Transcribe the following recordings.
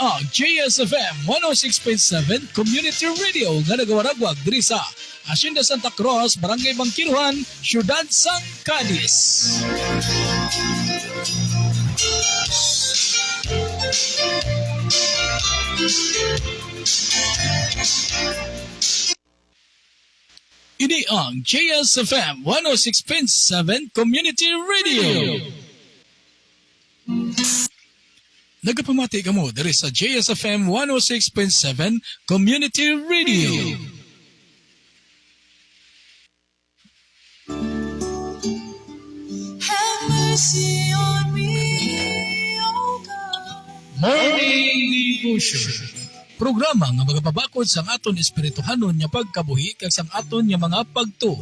ang JSFM 106.7 Community Radio nga nagawaragwag diri sa Hacienda Santa Cruz, Barangay Bangkiruhan, Ciudad San Cadiz. Ini ang JSFM 106.7 Community Radio. Nagapamati ka mo dari sa JSFM 106.7 Community Radio. Have mercy on me, O God. Morning Devotion. Programa nga magapabakod sang aton espirituhanon nga pagkabuhi kag sang aton nga mga pagtuo.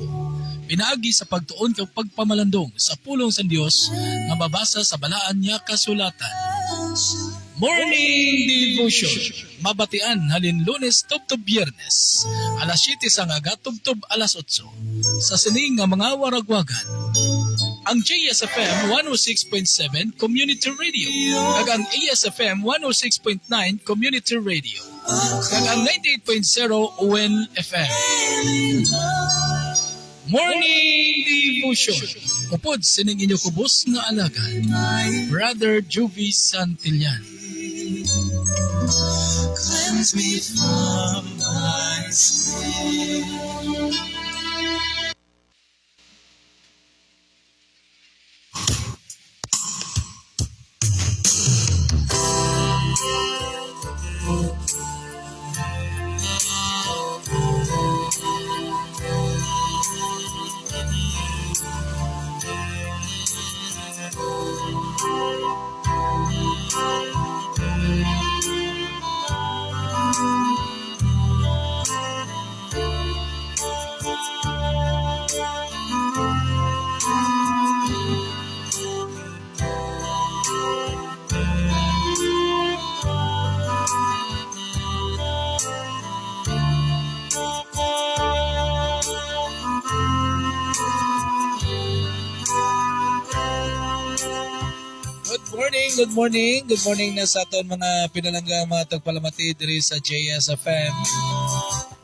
Pinaagi sa pagtuon kag pagpamalandong sa pulong sa Dios nga mabasa sa balaan niya kasulatan. Morning Devotion. Mabatian halin Lunes tubtob Biyernes. Alas 7 sa nga tubtob alas 8 sa sining nga mga waragwagan. Ang JSFM 106.7 Community Radio kag ang ASFM 106.9 Community Radio kag ang 98.0 UN FM. Morning Devotion. Upod sining inyo kubos nga alagan, Brother Juvie Santillan. Cleanse me from my sin. Good morning na sa aton mga pinalanggang mga tagpalamati diri sa JSFM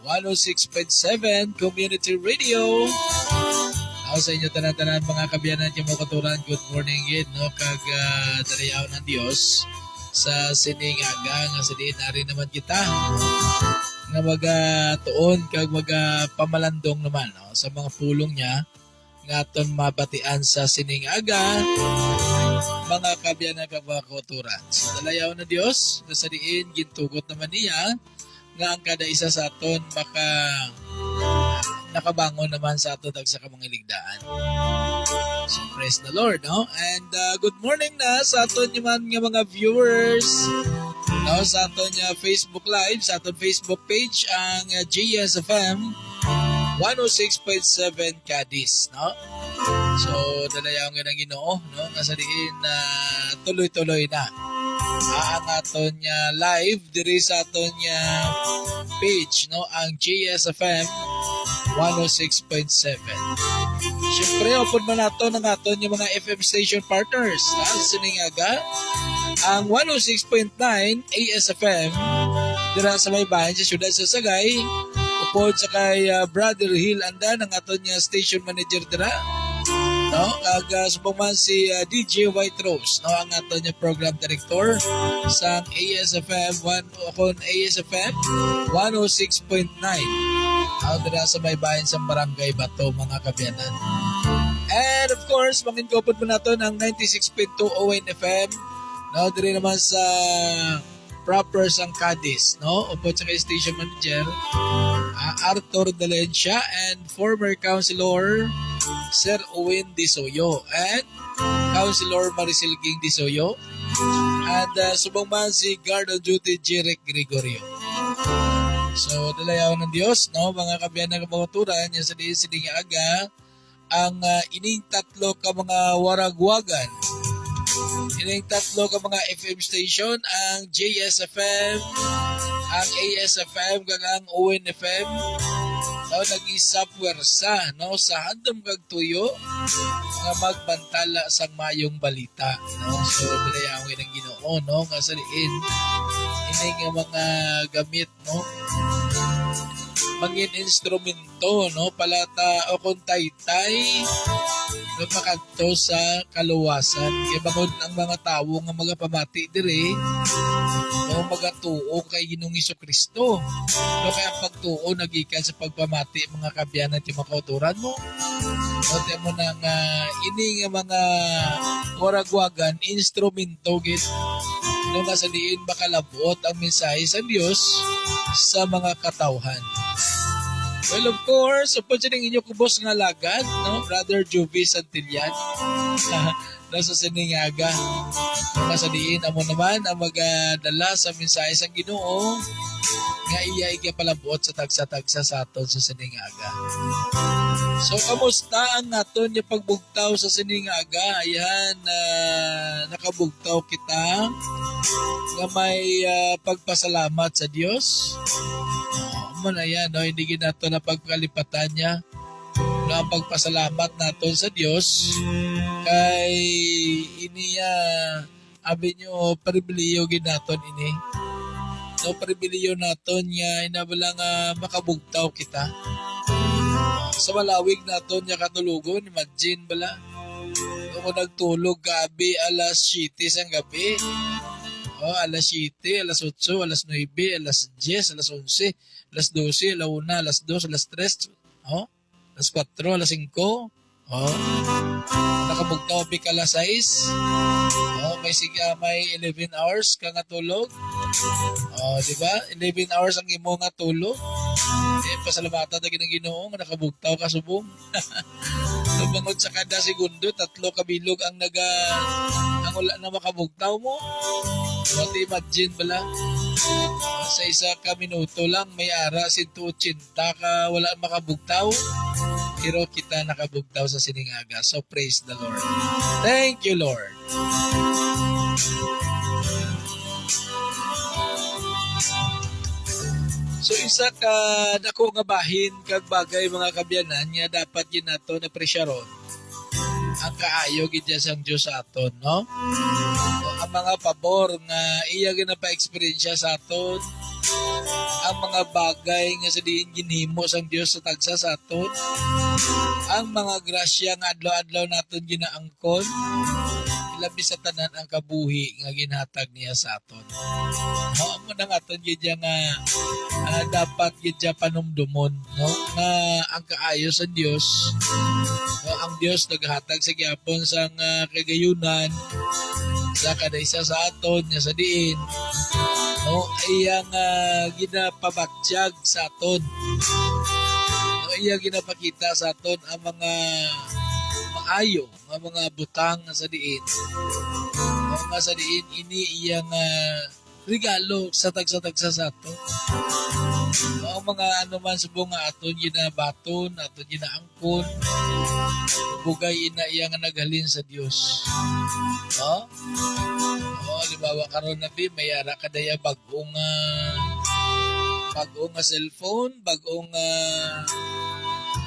106.7 Community Radio. Ako sa inyo tanan-tanan mga kabiyanan yung mga katuran, good morning yun, no? Kag dalayaw ng Diyos sa sining aga nga sa diin na rin naman kita nga mag-tuon kag mag-pamalandong naman, no? Sa mga pulong niya nga aton mabatian sa sining aga mga kabiyanan kag mga kauturan. Sa dalayaw na Dios, na sa diin gintugot naman niya nga ang kada isa sa aton nakabangon naman sa aton sa kamangiligdaan. So praise the Lord, no? And good morning na sa aton naman nga mga viewers. No, sa aton Facebook Live, sa aton Facebook page ang JSFM 106.7 Cadiz, no? So, dalayaw nga ng Ginoo, no? Nga sa diin na tuloy-tuloy na. Ang aton niya live diri sa aton niya page, no? Ang JSFM 106.7. Siyempre, open man nato ng aton yung mga FM station partners. Sa siningaga, ang 106.9 ASFM dira sa may bayan sa siyudad sa Sagay. Upod sa kay Brother Hill Andan, ang aton niya station manager dira. No, kag subong si DJ White Rose, no, ang aton niya program director sa ASFM 106.9. Out dira sa may bayan sa Barangay Bato mga kabiyanan. And of course, mangingkopod mo nato ng 96.2 ON FM. No, diri naman sa proper sang Cadiz, no? Upod sa kay station manager Arthur Dalencia and former councilor Sir Owen Disoyo and Councilor Maricel Ging Disoyo and subong man si Guard on Duty Jeric Gregorio. So, dalayaw ng Diyos, no? Mga kabiyanan ng mga turan, yung sa diin aga, ang ining tatlo ka mga waragwagan. Ining tatlo ka mga FM station, ang JSFM, ang ASFM, kag ang ONFM. nag-isa puwersa, no, sa handom kag tuyo nga magbantala sang mayong balita, no. So dinayawin ng Ginoo, no, nga saliin ini nga mga gamit, no, mangin instrumento, no, palata o kung taytay no makanto sa kaluwasan kay bangon ang mga tawo nga magapamati dire no magatuo kay Ginoong Hesukristo. No kaya ang pagtuo nagikan sa pagpamati mga kabyanan ti makauturan mo. No mo nang ini nga mga koragwagan instrumento gid no nga sa diin makalabot ang mensahe sa Dios sa mga katawhan. Well, of course, upod siya ng inyo kubos nga lagad, no? Brother Jovi Santillan, nasa Siningaga. Nasa diin, amo naman ang magdala sa mensahe sa Ginoo nga iya ikapalabot sa tagsa-tagsa sa aton sa Siningaga. So, kamusta ang naton yung pagbugtaw sa Siningaga? Ayan, nakabugtaw kita nga may pagpasalamat sa Diyos. Mo na yan, no? Hindi nato na pagkalipatan niya no, ang pagpasalamat naton sa Diyos kay iniya abi nyo pribiliyo ginaton ini no pribiliyo naton nga inabala nga makabugtaw kita sa malawig naton nga katulugon imagine bala kung nagtulog gabi alas 7 sang gabi alas 7, alas 8, alas 9, alas 10, alas 11, alas 12, alas 1, alas 2, alas 3, alas 4, alas 5, nakabugtaw pi ka alas 6, may 11 hours ka nga tulog, di ba? 11 hours ang imo nga tulog, pasalamatan na Ginoo nga nakabugtaw ka subong. Lumangod sa kada segundo, 3 kabilog ang ang wala na makabugtaw mo. What imagine bala? Sa isa ka minuto lang may ara 180 ka wala makabugtaw. Pero kita nakabugtaw sa Siningaga. So praise the Lord. Thank you, Lord. So isa ka dako nga bahin kag bagay mga kabyanan nga dapat ginato na presyaron ang kaayo gid sang Dios sa aton, no? So, ang mga pabor nga iya ginapa-experience sa aton, ang mga bagay nga sa diin ginhimo sang Dios sa tagsa sa aton, ang mga grasya nga adlaw-adlaw naton ginaangkon, labi sa tanan ang kabuhi nga ginhatag niya sa aton. No, amo nang aton gid nga dapat gid panumdumon, no? Nga ang kaayo sa Dios, no, ang Dios naghatag sa gyapon sang kagayunan sa kada isa sa aton nga sa diin, no, iyang ginapabatsyag sa aton, no, iyang ginapakita sa aton ang mga maayo ang mga butang nga sa diin, no, nga sa diin ini iyang regalo sa tagsa-tagsa sa aton. No, ang mga anuman subong nga aton ginabaton, aton ginaangkon, bugay ina iya nga naghalin sa Dios. No? Halimbawa karon na may ara kadaya bagong cellphone, bagong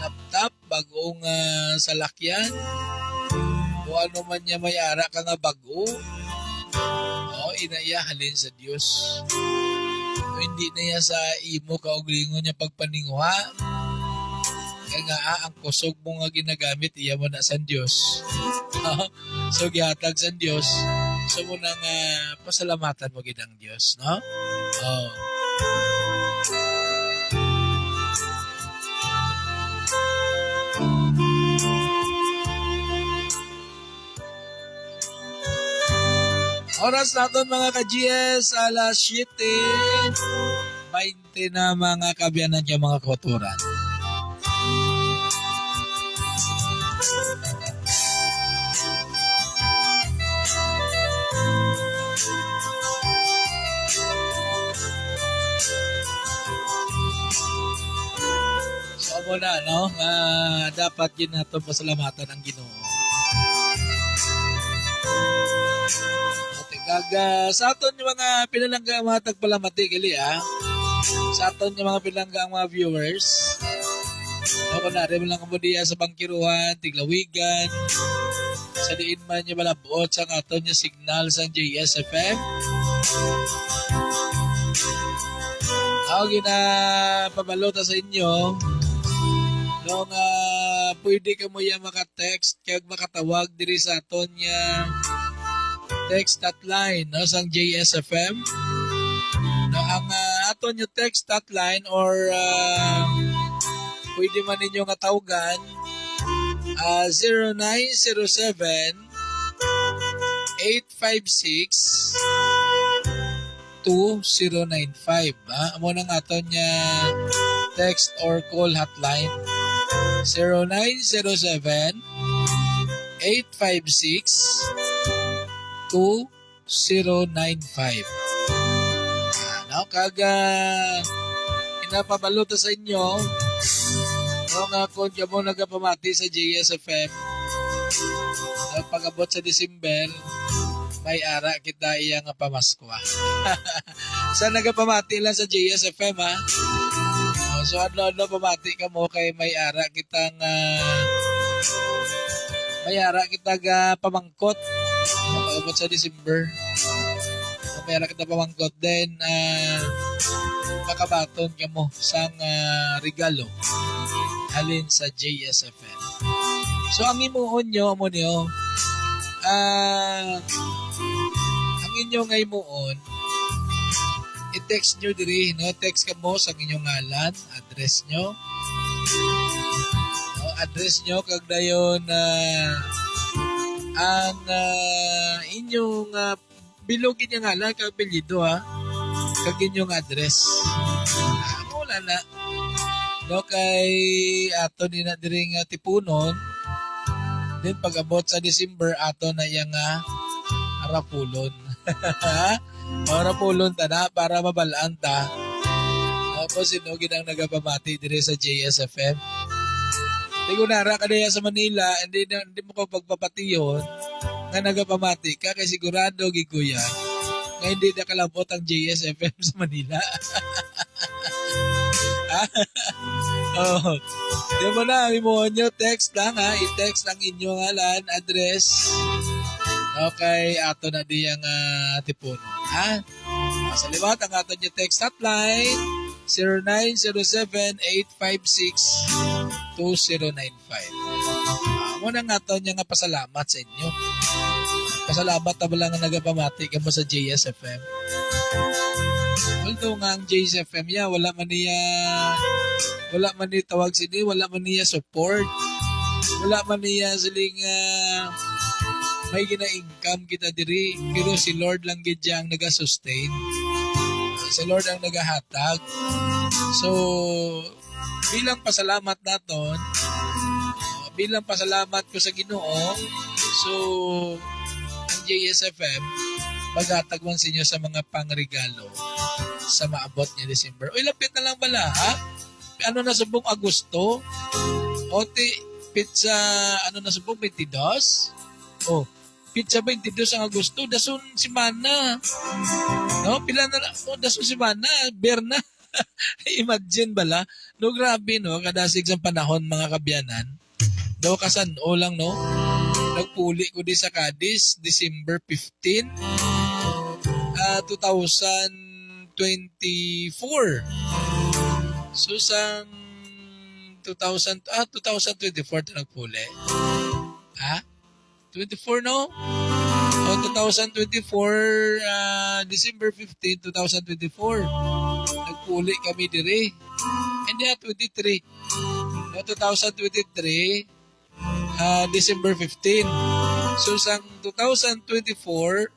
laptop, bagong salakyan. O ano man niya may ara ka nga bago. Inaya halin sa Dios. Hindi na yan sa imo kauglingon niya pagpaninguha. Kaya nga ang kusog mo nga ginagamit, iya mo na sa Diyos. So, gihatag sa Diyos. So, mo nang pasalamatan mo ginang Diyos. No? Oras natin mga ka-GS, alas 7:20 na mga kabyanan niya mga kauturan. So muna, no? Dapat yun natin pasalamatan ang Ginoo. Sa aton yung mga pinalangga mga tagpalamati gali sa aton yung mga pinalangga mga viewers kunwari mo lang mo diya sa Bangkiruhan, Tiglawigan, sa diin man niya malabot sa aton niya signal sa JSFM. Ako ginapabalota sa inyo, nung pwede ka mo yan maka-text, kaya makatawag diri sa aton niya text hotline no, sa JSFM. No, ang aton niya text hotline or pwede man ninyo nga tawagan 0907 856 2095. Amo nang aton niya text or call hotline 0907 856 2095. Ano kaga inapabalota sa inyo kung ako dyan mo nagapamati sa JSFM pag-abot sa December may ara kita iya nga pamaskwa. Sa nagapamati lang sa JSFM ha. So ano pamati ka mo kay may ara kitang pamangkot pag-abot sa December. May ara kita pamangkot then makabaton ka mo sang regalo halin sa JSFM. So ang imuon nyo amo niyo ang inyong nga imuon i-text nyo diri no, text ka mo sa inyong ngalan, address nyo no, address nyo kag dayon ang inyong bilogin yung ngalan kag apelyido ha kag inyong address wala na no, kay ato din na diri nga tipunon then pag-abot sa December ato na yang rapulon. Rapulon ta na para mabalaan ta. Tapos sino ginang nagapamati dire sa JSFM. Di ko nara ka sa Manila, hindi mo ko pagpapatiyon nga nagapamati ka kay sigurado gikuya nga hindi na kalabot ang JSFM sa Manila. Oh, di mo na, mo nyo, text lang ha, i-text ang inyong ngalan, address. Okay, ato na di ang tipuno, ha? Sa liwat, ang ato nyo text hotline, 0907-856-2095. Muna nga ato nyo nga pasalamat sa inyo. Pasalamat na ba lang nga nagapamati ka mo sa JSFM? Although nga ang JSFM ya, wala man niya tawag sini, wala man niya support, wala man niya siling may gina-income kita diri, pero si Lord lang gid ang naga-sustain, si Lord ang nagahatag. So bilang pasalamat naton, bilang pasalamat ko sa Ginoo, so ang JSFM maghatag man sa inyo sa mga pangregalo sa maabot niya December. Uy, lapit na lang bala, ha? Ano na subong Agosto? O, pizza, ano na subong 22? O, pizza 22 ang Agosto, dasun simana. No, pila na, dasun simana, berna. Imagine bala. No, grabe, no, kadasig sa panahon, mga kabyanan. Daw kasan, o lang, no? Nagpuli ko di sa Cadiz, December 15, 2024. So, sang 2024 na nagpuli. Ha? 24, no? O, 2024, December 15, 2024. Nagpuli kami diri. Hindi, 23. No, 2023, December 15. So, sang 2024,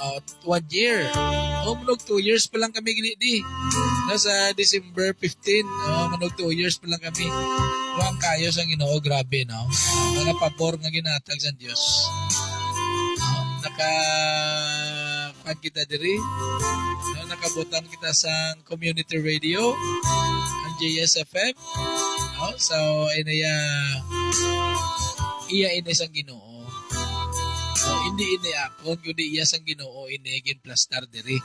1 year. Manog 2 years pa lang kami gini nasa December 15. Manog 2 years pa lang kami. Ang kayo sa Ginoo, grabe, no? Mga pabor nga ginatag sa Diyos. Nakapan kita diri. Nakabutan kita sa community radio, ang JSFM. So, iya inis ang Ginoo. Hindi ini akon, kundi iya sang Ginoo ini ginplastar diri.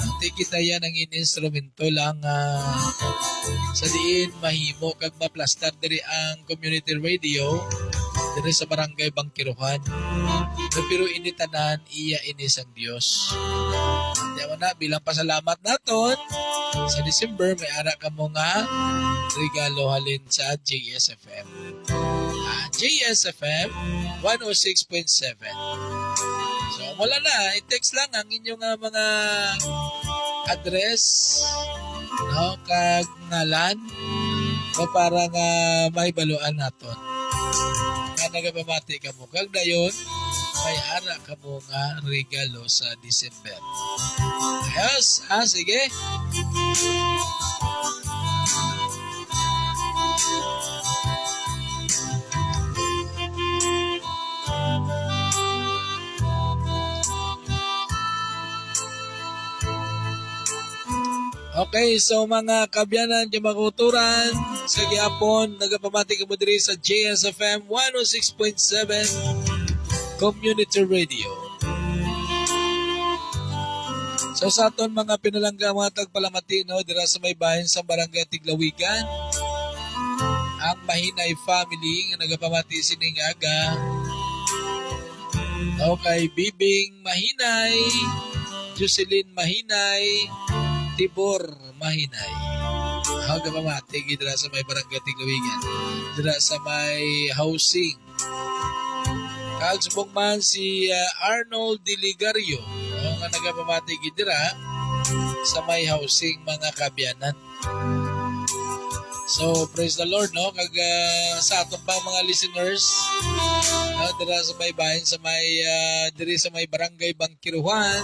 Ati kita yan ang in-instrumento lang sa diin mahimo kag maplastar diri ang community radio diri sa barangay Bangkiruhan. Pero ini tanan iya ini sang Dios. Diyan na bilang pasalamat naton sa December may ara kamo nga regalo halin sa JSFM. JSFM 106.7. So wala na, i-text lang ang inyong mga address, no, kag ngalan o para nga mahibaluan naton. Nga nagapamati ka mo, kag dayon may ara ka mo nga regalo sa December. Ayos, sige. Okay, so mga kabyanan di makuturan sa gihapon, nagapamati ka mo diri sa JSFM 106.7 Community Radio. So sa aton mga pinalangga mga tagpalamatino dira sa may bahin sa Barangay Tiglawigan, ang Mahinay family nga nagapamati sining aga. Okay, Bibing Mahinay, Jocelyn Mahinay, Tibor Mahinay. Haga pamati dira sa may Barangay Tiglawigan, dira sa may housing. Kagsubong man si Arnold Diligario, nga nagapamati dira sa may housing mga kabyanan. So praise the Lord, no, kag sa atong pang mga listeners, dira sa may bahin sa may diri sa may Barangay Bangkiruhan,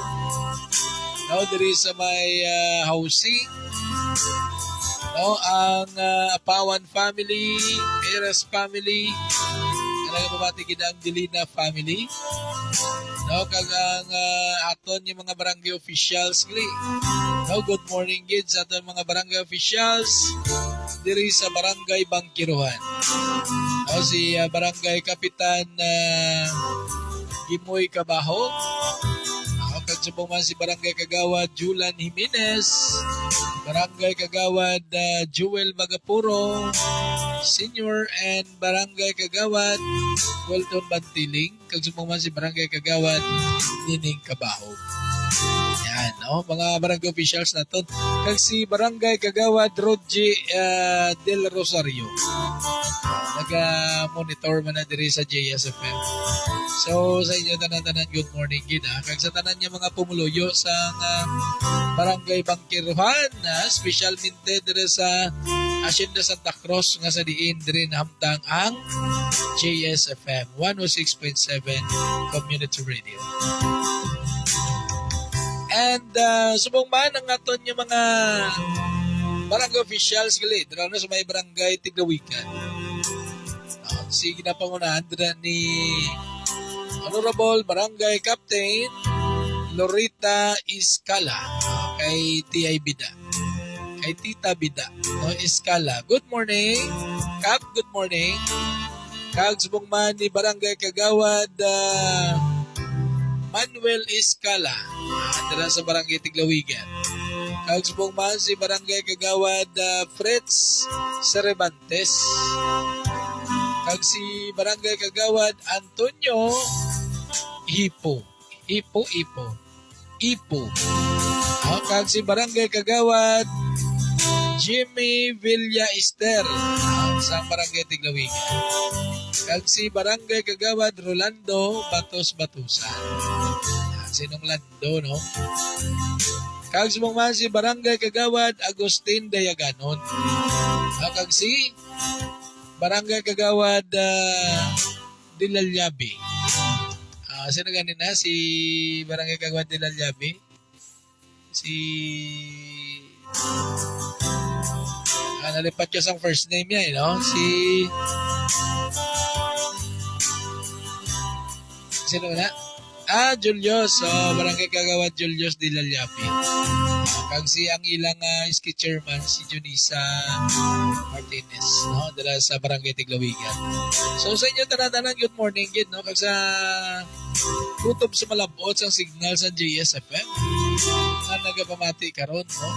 no, diri sa may housing, no, ang Apawan family, Perez family, nagapamati gid ang Dilina family, no, kag ang aton yung mga barangay officials gali. No, good morning gid sa aton mga barangay officials diri sa Barangay Bangkiruhan. No, si Barangay Kapitan Gimoy Cabajo, kagsubong man si Barangay Kagawad Julan Jimenez, Barangay Kagawad Jewel Magapuro Senior, and Barangay Kagawad Welton Bantiling, kagsubong man si Barangay Kagawad Nining Cabaho. Yan, no? Mga barangay officials naton. Kag si Barangay Kagawad Rodji Del Rosario, naga-monitor man na diri sa JSFM. So sa inyo tanan-tanan good morning gid ha. Kag sa tanan niya mga pumuluyo sa Barangay Bangkiruhan, specialmente diri sa Hacienda Santa Cruz nga sa diin diri nahamtang ang JSFM 106.7 Community Radio. And subong man ang aton yung mga barangay officials gali dira na sa may Barangay Tiglawigan. Si ginapangunahan dira ni Honorable Barangay Captain Lorita Iscala, kay Tiyay Bida, kay Tita Bida, no, Iscala. Good morning, Cap. Good morning. Kag subong man ni Barangay Kagawad Manuel Iscala, dira sa Barangay Tiglawigan. Kag subong man si Barangay Kagawad Fritz Cervantes. Kag si Barangay Kagawad Antonio Ipo. Kag si Barangay Kagawad Jimmy Villa Ester sa Barangay Tiglawigan. Kag si Barangay Kagawad Rolando Batos-Batusan. Sinong Lando, no? Kag subong man si Barangay Kagawad Agustin Dayaganon. Kag si Barangay Kagawad Dilalyabi. Sino ganin na? Si Barangay Kagawad Dilalyabi. Si nalipat ko sa first name niya, no? Sino na? Julius. So, Barangay Kagawad Julius Dilalyabi. Kag si ang ilang ski chairman si Junisa Martinez, no, dala sa Barangay Tiglawigan. So sa inyo tanan-tanan, good morning gid, no, kag sa kutob sa malabot sang signal sa JSFM na nagapamati karon, no.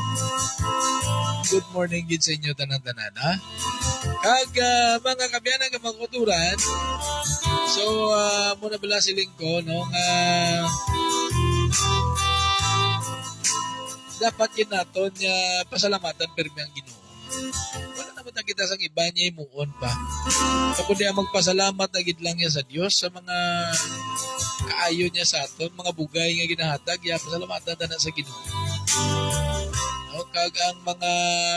Good morning gid sa inyo tanan-tanan, ha. Kag mga kabyanan nga mga kuturan, so muna bala siling ko, no, dapat yun naton pasalamatan pirmi ang Ginoo. Wala naman na kita sang iba niya imuon pa. Kapag niya magpasalamat na gid lang niya sa Dios sa mga kaayo niya sa aton, mga bugay nga ginahatag, ya pasalamatan na sa Ginoo. No, kag ang mga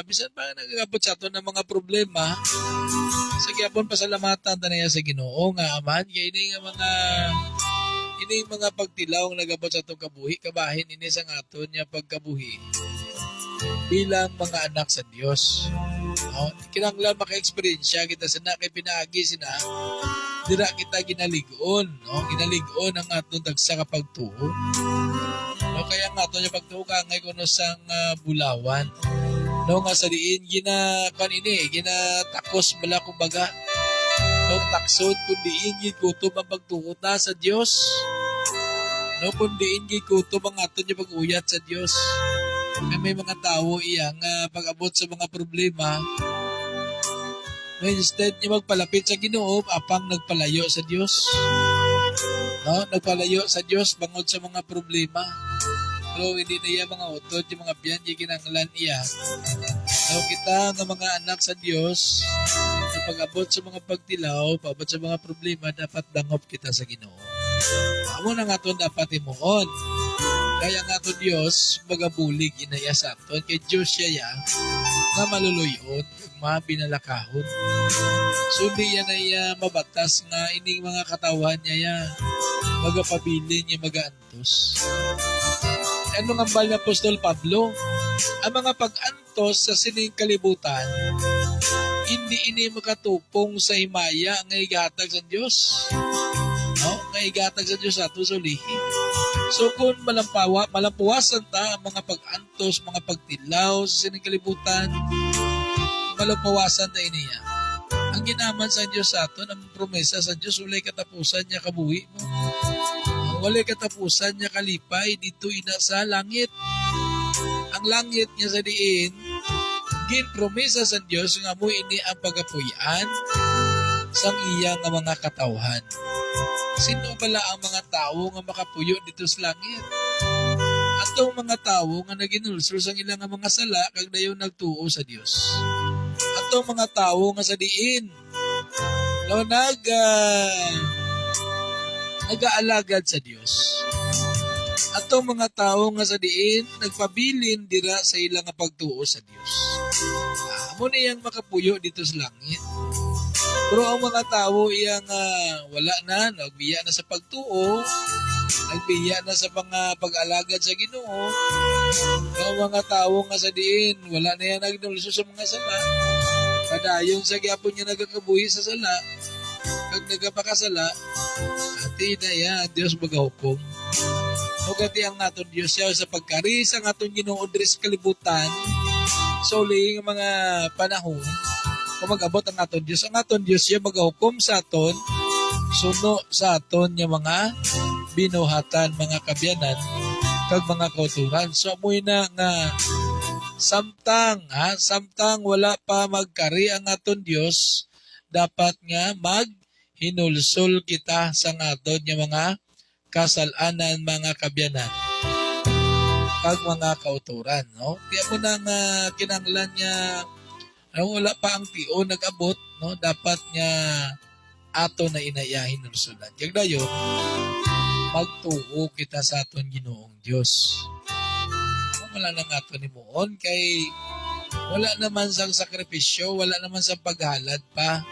bisan pa nagagabot sa aton ng mga problema, sa gyapon pasalamatan ta niya sa Ginoo nga aman kay ini nga mga pagtilaw nga nagabot sa atong kabuhi, kabahin ini sa aton nya pagkabuhi bilang mga anak sa Dios. No? Kinahanglan maka-experience kita sa kay pinaagi sina dira kita ginaligon, no? Ginaligon ang aton dagsa ka pagtuo. No, kaya nga aton nya pagtuo kangay kuno sang bulawan. No, nga sa diin ginatakos bala kumbaga. No, taksod kundi ingid kutob ang pagtuo ta sa Dios. No, kundi ingid kutob ang aton nya pag-uyat sa Dios. Kaya may mga tao iyang pag-abot sa mga problema, no, instead niya magpalapit sa Ginoo, apang nagpalayo sa Dios. No, nagpalayo sa Dios bangod sa mga problema. Pero hindi na iya mga utod, yung mga biyan, yung kinanglan iya. So kita ng mga anak sa Dios, na pag-abot sa mga pagtilaw, pag-abot sa mga problema, dapat dangop kita sa Ginoo. Amo na nga ito dapat imuon. Kaya nga ito Diyos, magabulig inaya sa aton. Kay Diyos siya nga maluluyon, mga binalakahon. So hindi yan ay mabatas nga ining mga katawan niya magapabilin niya magaantos. Ano nga bal na Apostol Pablo? Ang mga pag-antos sa sining kalibutan, hindi ini makatupong sa himaya nga igatag sa Diyos. No? Nga igatag sa Diyos ato sulihi. So kung malampawasan ta ang mga pag-antos, mga pagtilaw sa sining kalibutan, malampawasan na iniya. Ang ginaman sa Diyos sa ato, ang promesa sa Diyos, walay katapusan niya kabuhi mo. Walay katapusan niya kalipay dito ina sa langit. Ang langit niya sa diin, ginpromesa sa Diyos nga mo ini ang pagapuyan sang iya nga mga katawhan. Sino bala ang mga tao nga makapuyo dito sa langit? Atong mga tao nga naginulsol sang ilang nga mga sala kag dayon nagtuo sa Dios. Atong mga tao nga sa diin no nagaalagad sa Dios. Atong mga tao nga sa diin nagpabilin dira sa ilang nga pagtuo sa Dios. Amo na yang makapuyo dito sa langit. Pero ang mga tao iyang wala na, nagbiya na sa pagtuo, nagbiya na sa mga pag-alagad sa Ginoo. Ang mga tao nga sa diin, wala na yan nagnulso sa mga sala. Kadayon sa gyapon niya nagakabuhi sa sala, kag nagapakasala, ati na yan, Diyos magahukom. O gati ang aton Diyos siya sa pagkari sa aton Ginoo diri sa kalibutan, so uli mga panahon, kung mag-abot ang aton Diyos siya magahukom sa aton, suno sa aton yung mga binuhatan, mga kabyanan, kag mga kauturan. So amoy na nga samtang wala pa magkari ang aton Diyos, dapat nga maghinulsol kita sa aton yung mga kasalanan, mga kabyanan, kag mga kauturan. No? Kaya mo na nga kinanglan niya, wala pa ang tio nag-abot, no? Dapat nga ato na inayahin nulsulan. Kaya dayon, magtuo kita sa aton Ginoong Diyos. Wala nang ato ni Moon, kay wala naman sang sakripisyo, wala naman sa paghalad pa.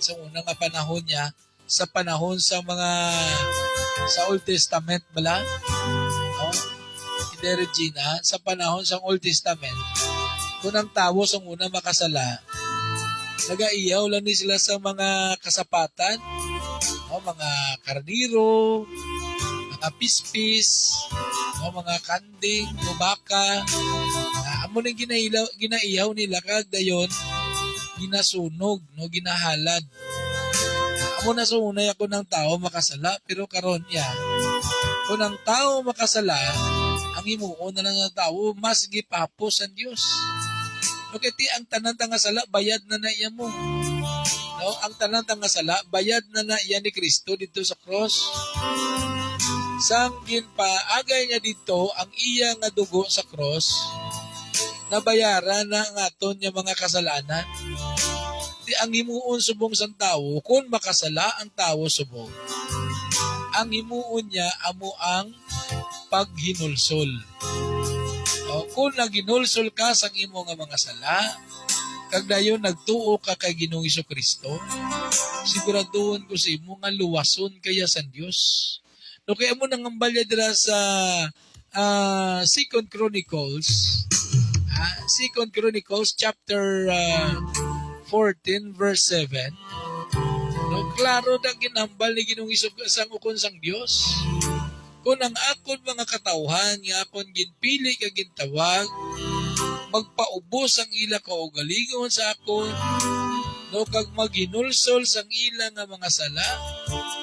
Sa unang panahon niya, sa panahon sa Old Testament bala, no? Hindi Regina, sa panahon sa Old Testament, kung ang tao sa una makasala, nagaiyaw lang ni sila sa mga kasapatan, no? Mga karniro, pispis, no, mga kanding, baka, amo nang ginaiyaw nila kag dayon ginasunog, no, ginahalad. Amo na sunay ako ng tao makasala, pero karon ya, kung ang tao makasala, ang himuon na lang ng tao, mas gipapos ang Dios. No, kaya ang tanan nga sala, bayad na na iya mo. No, ang tanan nga sala, bayad na na iya ni Kristo dito sa cross. Sang ginpaagay niya dito ang iya nga dugo sa cross, nabayaran na ang aton niya mga kasalanan. Di ang himuon subong sang tao, kung makasala ang tao subong, ang himuon niya amo ang paghinulsol. O, kung naghinulsol ka sang imo nga mga sala, kag dayon nagtuo ka kay Ginoong Hesukristo, siguraduhon ko sa imo nga luwason kaya sa Dios. No, kaya mo nangambalya dira sa 2 Chronicles, 2 Chronicles chapter 14 verse 7. No, klaro na ginambal ni Ginoong Hesukristo sang ukon sang Dios. Kung ang akon mga katawhan nga akon ginpili kag gintawag, magpaubos ang ila kaugalingon sa akon, no, kag maghinulsol sang ila nga mga sala,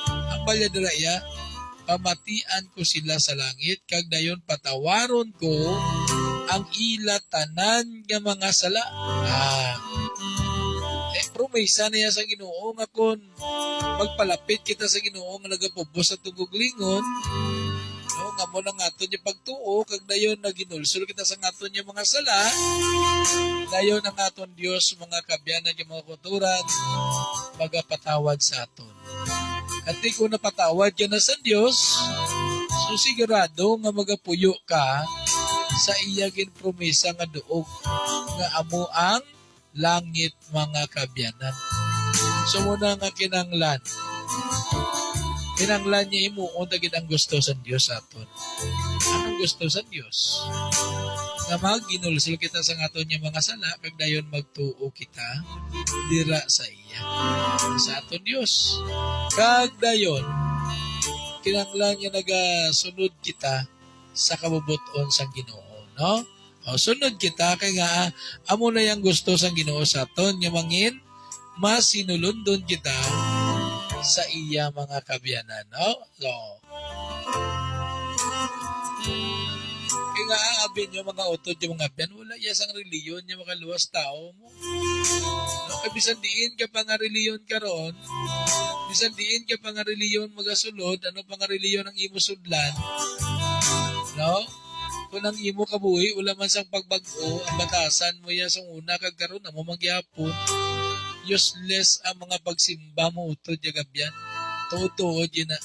ang balyadaya, pamatian ko sila sa langit, kag dayon patawaron ko ang ila tanan nga mga sala. Promesa niya sa Ginoo nga kung magpalapit kita sa Ginoo nga nagapubos sa tuguglingon, no, nga mo na nga aton yung pagtuo, kag dayon naginulsol kita sa aton yung mga sala, dayon ang aton Dios mga kabyanan yung mga kuturan, magapatawad sa aton. At kung napatawad ka na sa Dios, so sigurado nga magapuyo ka sa iyagin promesa nga duog nga amo ang langit mga kabyanan. So muna nga kinanglan niya imuon dagit ang gusto sa Dios aton. Anong gusto sa Dios? Nga magginulsol kita sa aton yung mga sala, kag dayon magtuo kita dira sa iya, sa aton Dios. Kag dayon kinanglan niya nagasunod kita sa kabubuton sang Ginoo, no? O, sunod kita kay nga amo na yang gusto sang Ginoo sa aton nga mangin masinulundon kita sa iya mga kabyanan, no? So, kaya nga abin yung mga utod yung mga biyan, wala iya sang reliyon yung makaluwas tao mo. No, kaya bisan diin ka pa nga reliyon karon, bisan diin ka pa nga reliyon magasulod, ano pa nga reliyon ang imo sudlan, no? Kung ang imo kabuhi, wala man sang pagbago, ang batasan mo ya sa una, kag karon na mo magyapon, useless ang mga pagsimba mo utod yung gabyan. Tuod yun na.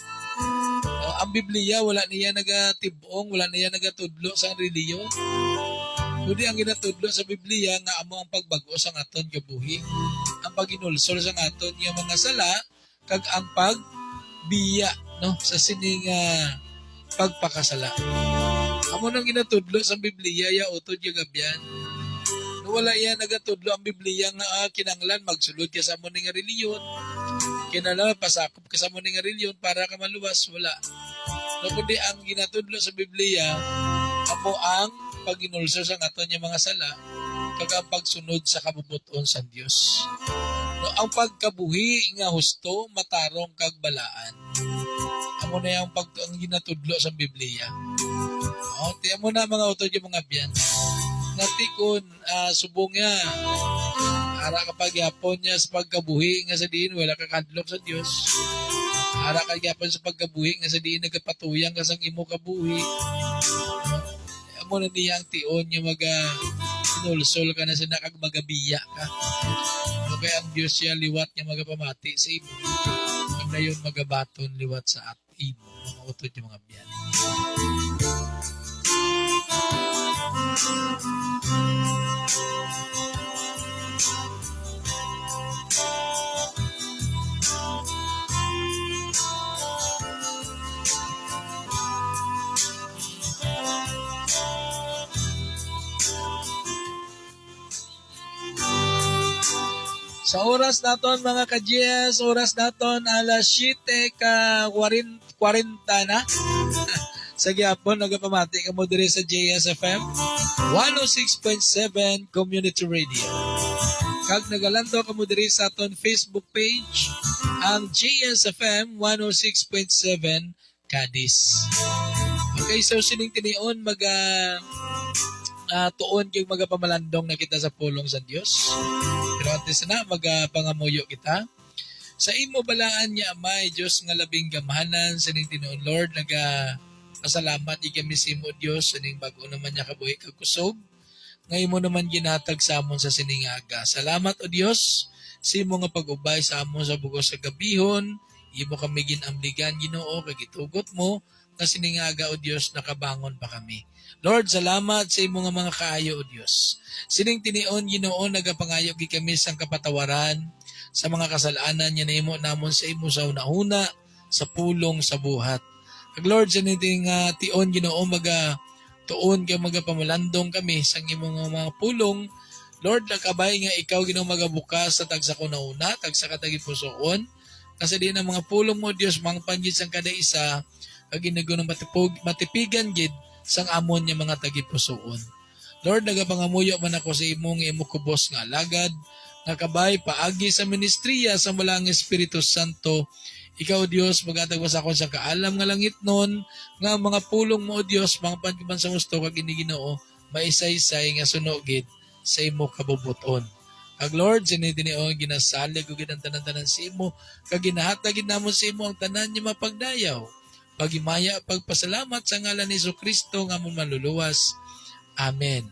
Ang Biblia, wala niya nagatibong, wala niya nagatudlo sa reliyon. Kundi ang ginatudlo sa Biblia, nga amo ang pagbago sa aton kabuhi. Ang paginulsol sa aton yung mga sala, kag ang pagbiya, no, sa sining pagpakasala. Amo nang ginatudlo sa Biblia, ya utod yung gabyan. No, wala yan nagatudlo ang Biblia nga kinanglan magsulod ka sa mo nga reliyon. Kinala pasakop ka sa mo nga reliyon para ka maluwas, wala. No, kundi ang ginatudlo sa Biblia, amo ang paginulso sa aton yung mga sala, kag ang pagsunod sa kabubuton sa Dios. No, ang pagkabuhi nga husto, matarong kag balaan. Amo na yung ang ginatudlo sa Biblia. O, tiyan mo na mga utod yung mga biyan. Natikon, subong niya, ara kapag yapon niya sa pagkabuhi nga sa diin, wala kakadlok sa Dios. Ara kapag yapon sa pagkabuhi nga sa diin, nagkapatuyang ka sang imo kabuhi. Amo na niya ang tion niya sinulsol ka na sa nakag magabiya ka. So, kaya ang Dios siya liwat niya magapamati sa imo. Ang dayon magabaton liwat sa imo. Mga utod yung mga biyan. Sa oras naton mga ka-GS, oras naton alas 7 ka 40 na. Sa gyapon nagapamati ka mo diri sa JSFM 106.7 Community Radio. Kag nagalanto ka mo diri sa aton Facebook page ang JSFM 106.7 Cadiz. Okay, so sining tinion tuon yung magapamalandong na kita sa pulong sa Dios. Pero antes na magapangamuyo kita. Sa imo balaan niya Amay Dios nga labing gamahanan sa ning tinuon Lord pasalamat ikami sa imo Dios sa ning bag-o naman niya kabuhi kag kusog. Ngayon mo naman ginatag sa amon sa siningaga. Salamat o Dios sa imo nga pag-ubay sa amon sa bugos sa gabihon. Imo kami ginamligan Ginoo kag gitugot mo na siningaga o Dios nakabangon pa kami. Lord, salamat sa imo nga mga kaayo o Dios. Sining tinion Ginoo nagapangayo gi kami sang kapatawaran sa mga kasalanan niya nahimo namon sa imo sa una-una sa pulong sa buhat. Kag Lord, sa niting tion Ginoo tuon ka magapamalandong kami sa imong mga pulong. Lord, nakabay nga ikaw Ginoo magabukas sa tagsa ko nauna, tagsa ka tagipusoon. Kasi di na mga pulong mo Dios mangpanggid sang kada isa kag ginagunong matipigan gid sang amon niya mga tagipusoon. Lord, nagapangamuyo man ako sa imong kubos nga alagad, nga kabay paagi sa ministriya sa malang Espiritu Santo. Ikaw Dios magatag sa akon sa kaalam nga langit nun, nga mga pulong mo Dios mga pankiban sa gusto kag Ginoo maisaysay nga sunogid sa imo kabubuton. Kag Lord, sinitinion ginasalig ug ginantanan-tanan sa imo kag ginahatag namon sa imo ang tanan niya mapagdayaw. Pagimaya pagpasalamat sa ngalan ni Jesucristo nga amon maluluwas. Amen.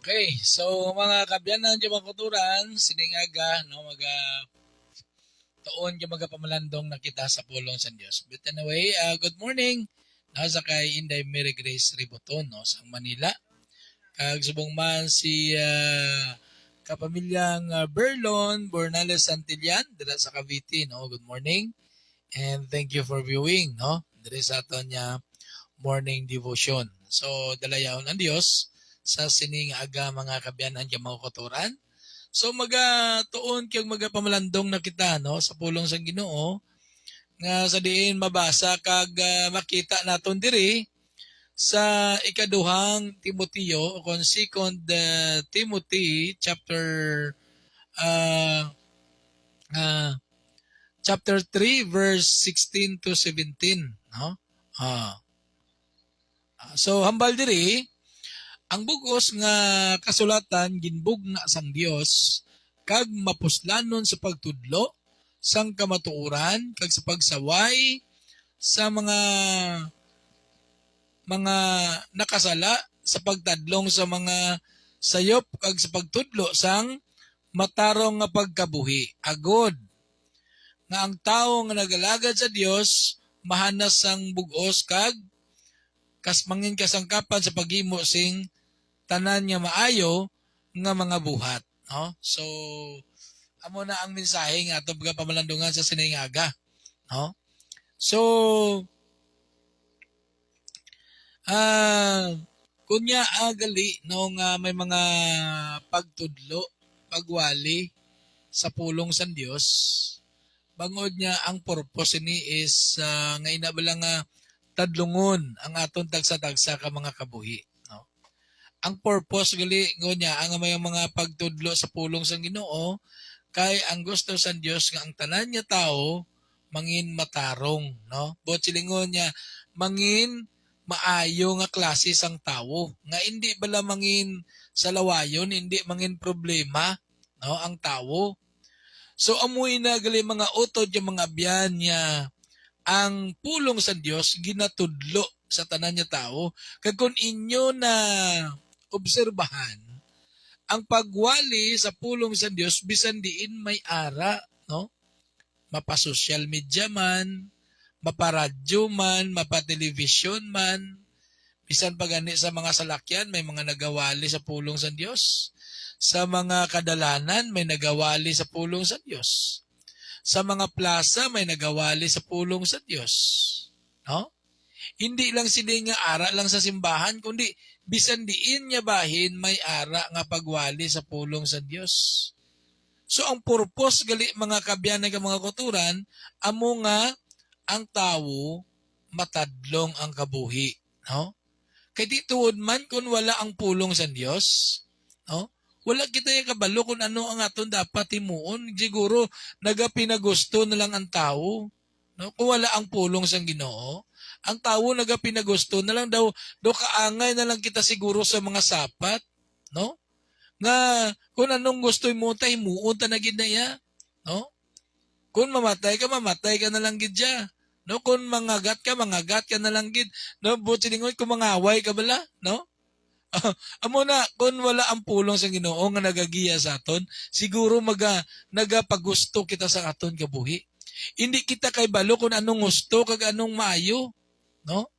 Okay, so mga kabyanan di mga kuturan, siningaga, no, tuon yung magapamalandong na kita sa pulong sa Diyos. But anyway, good morning. Nasa kay Inday Mary Grace Riboton, no, sa Manila. Kag subong man si kapamilyang Berlon Bornales Santillan, dira sa Cavite, no. Good morning. And thank you for viewing, no. Diri sa aton niya morning devotion. So, dalayaon ang Diyos sa sining aga mga kabyanan kay mga kuturan. So tuon kay magapamalandong na kita no sa pulong sang Ginoo nga sa diin mabasa kag makita naton diri sa ikaduhang Timoteo kon 2 Timothy chapter 3 verse 16 to 17 no. So hambal diri ang bugos nga kasulatan ginbugna sang Dios kag mapuslanon sa pagtudlo sang kamatuoran kag sa pagsaway sa mga nakasala sa pagtadlong sa mga sayop kag sa pagtudlo sang matarong nga pagkabuhi. Agod nga ang tawo nga nagalagad sa Dios mahanas sang bugos kag kasmangin kasangkapan sa paghimo sing tanan nga maayo nga mga buhat, no? So amo na ang mensahe nga ato pamalandungan sa siningaga, no? So kunya agali no nga may mga pagtudlo, pagwali sa pulong sa Dios. Bangod niya ang purpose ni is nga inabala nga tadlungon ang aton tagsa-tagsa ka mga kabuhi. No? Ang purpose gali niya ang may mga pagtudlo sa pulong sang Ginoo kay ang gusto sa Dios nga ang tanan niya tao mangin matarong, no? But silingon niya mangin maayo nga klase sang tawo nga hindi bala mangin sa lawayon, hindi mangin problema, no, ang tawo. So amoy na gali mga utod yung mga biyan niya ang pulong sa Dios ginatudlo sa tanan niya tao. Kag kung inyo na obserbahan ang pagwali sa pulong sa Dios bisan diin may ara, no? Mapa social media man, maparadyo man, mapatelevision man, bisan pa gani sa mga salakyan may mga nagawali sa pulong sa Dios. Sa mga kadalanan may nagawali sa pulong sa Dios. Sa mga plaza may nagawali sa pulong sa Dios. No? Hindi lang sila nga ara lang sa simbahan, kundi bisan diin niya bahin may ara nga pagwali sa pulong sa Dios. So ang purpose gali mga kabyanay ka mga kuturan, amo nga ang tawo matadlong ang kabuhi, no? Kay di tuod man kung wala ang pulong sa Dios, no? Wala kita yung kabalo kung ano ang aton dapat himuon. Siguro nagapinagusto na lang ang tao, no? Kung wala ang pulong sa Ginoo, ang tao nagapinagusto na lang daw kaangay na lang kita siguro sa mga sapat, no? Nga kung anong gusto mo ta himuon ta na gid na ya, no? Kung mamatay ka na lang gid ya. No, kung mangagat ka na lang gid. No, buti lingoy kung mangaway ka bala, no? Amo na kung wala ang pulong sa Ginoo nga nagagiya sa aton, siguro nagapagusto kita sa aton kabuhi. Hindi kita kay balo kung anong gusto kag anong maayo, no?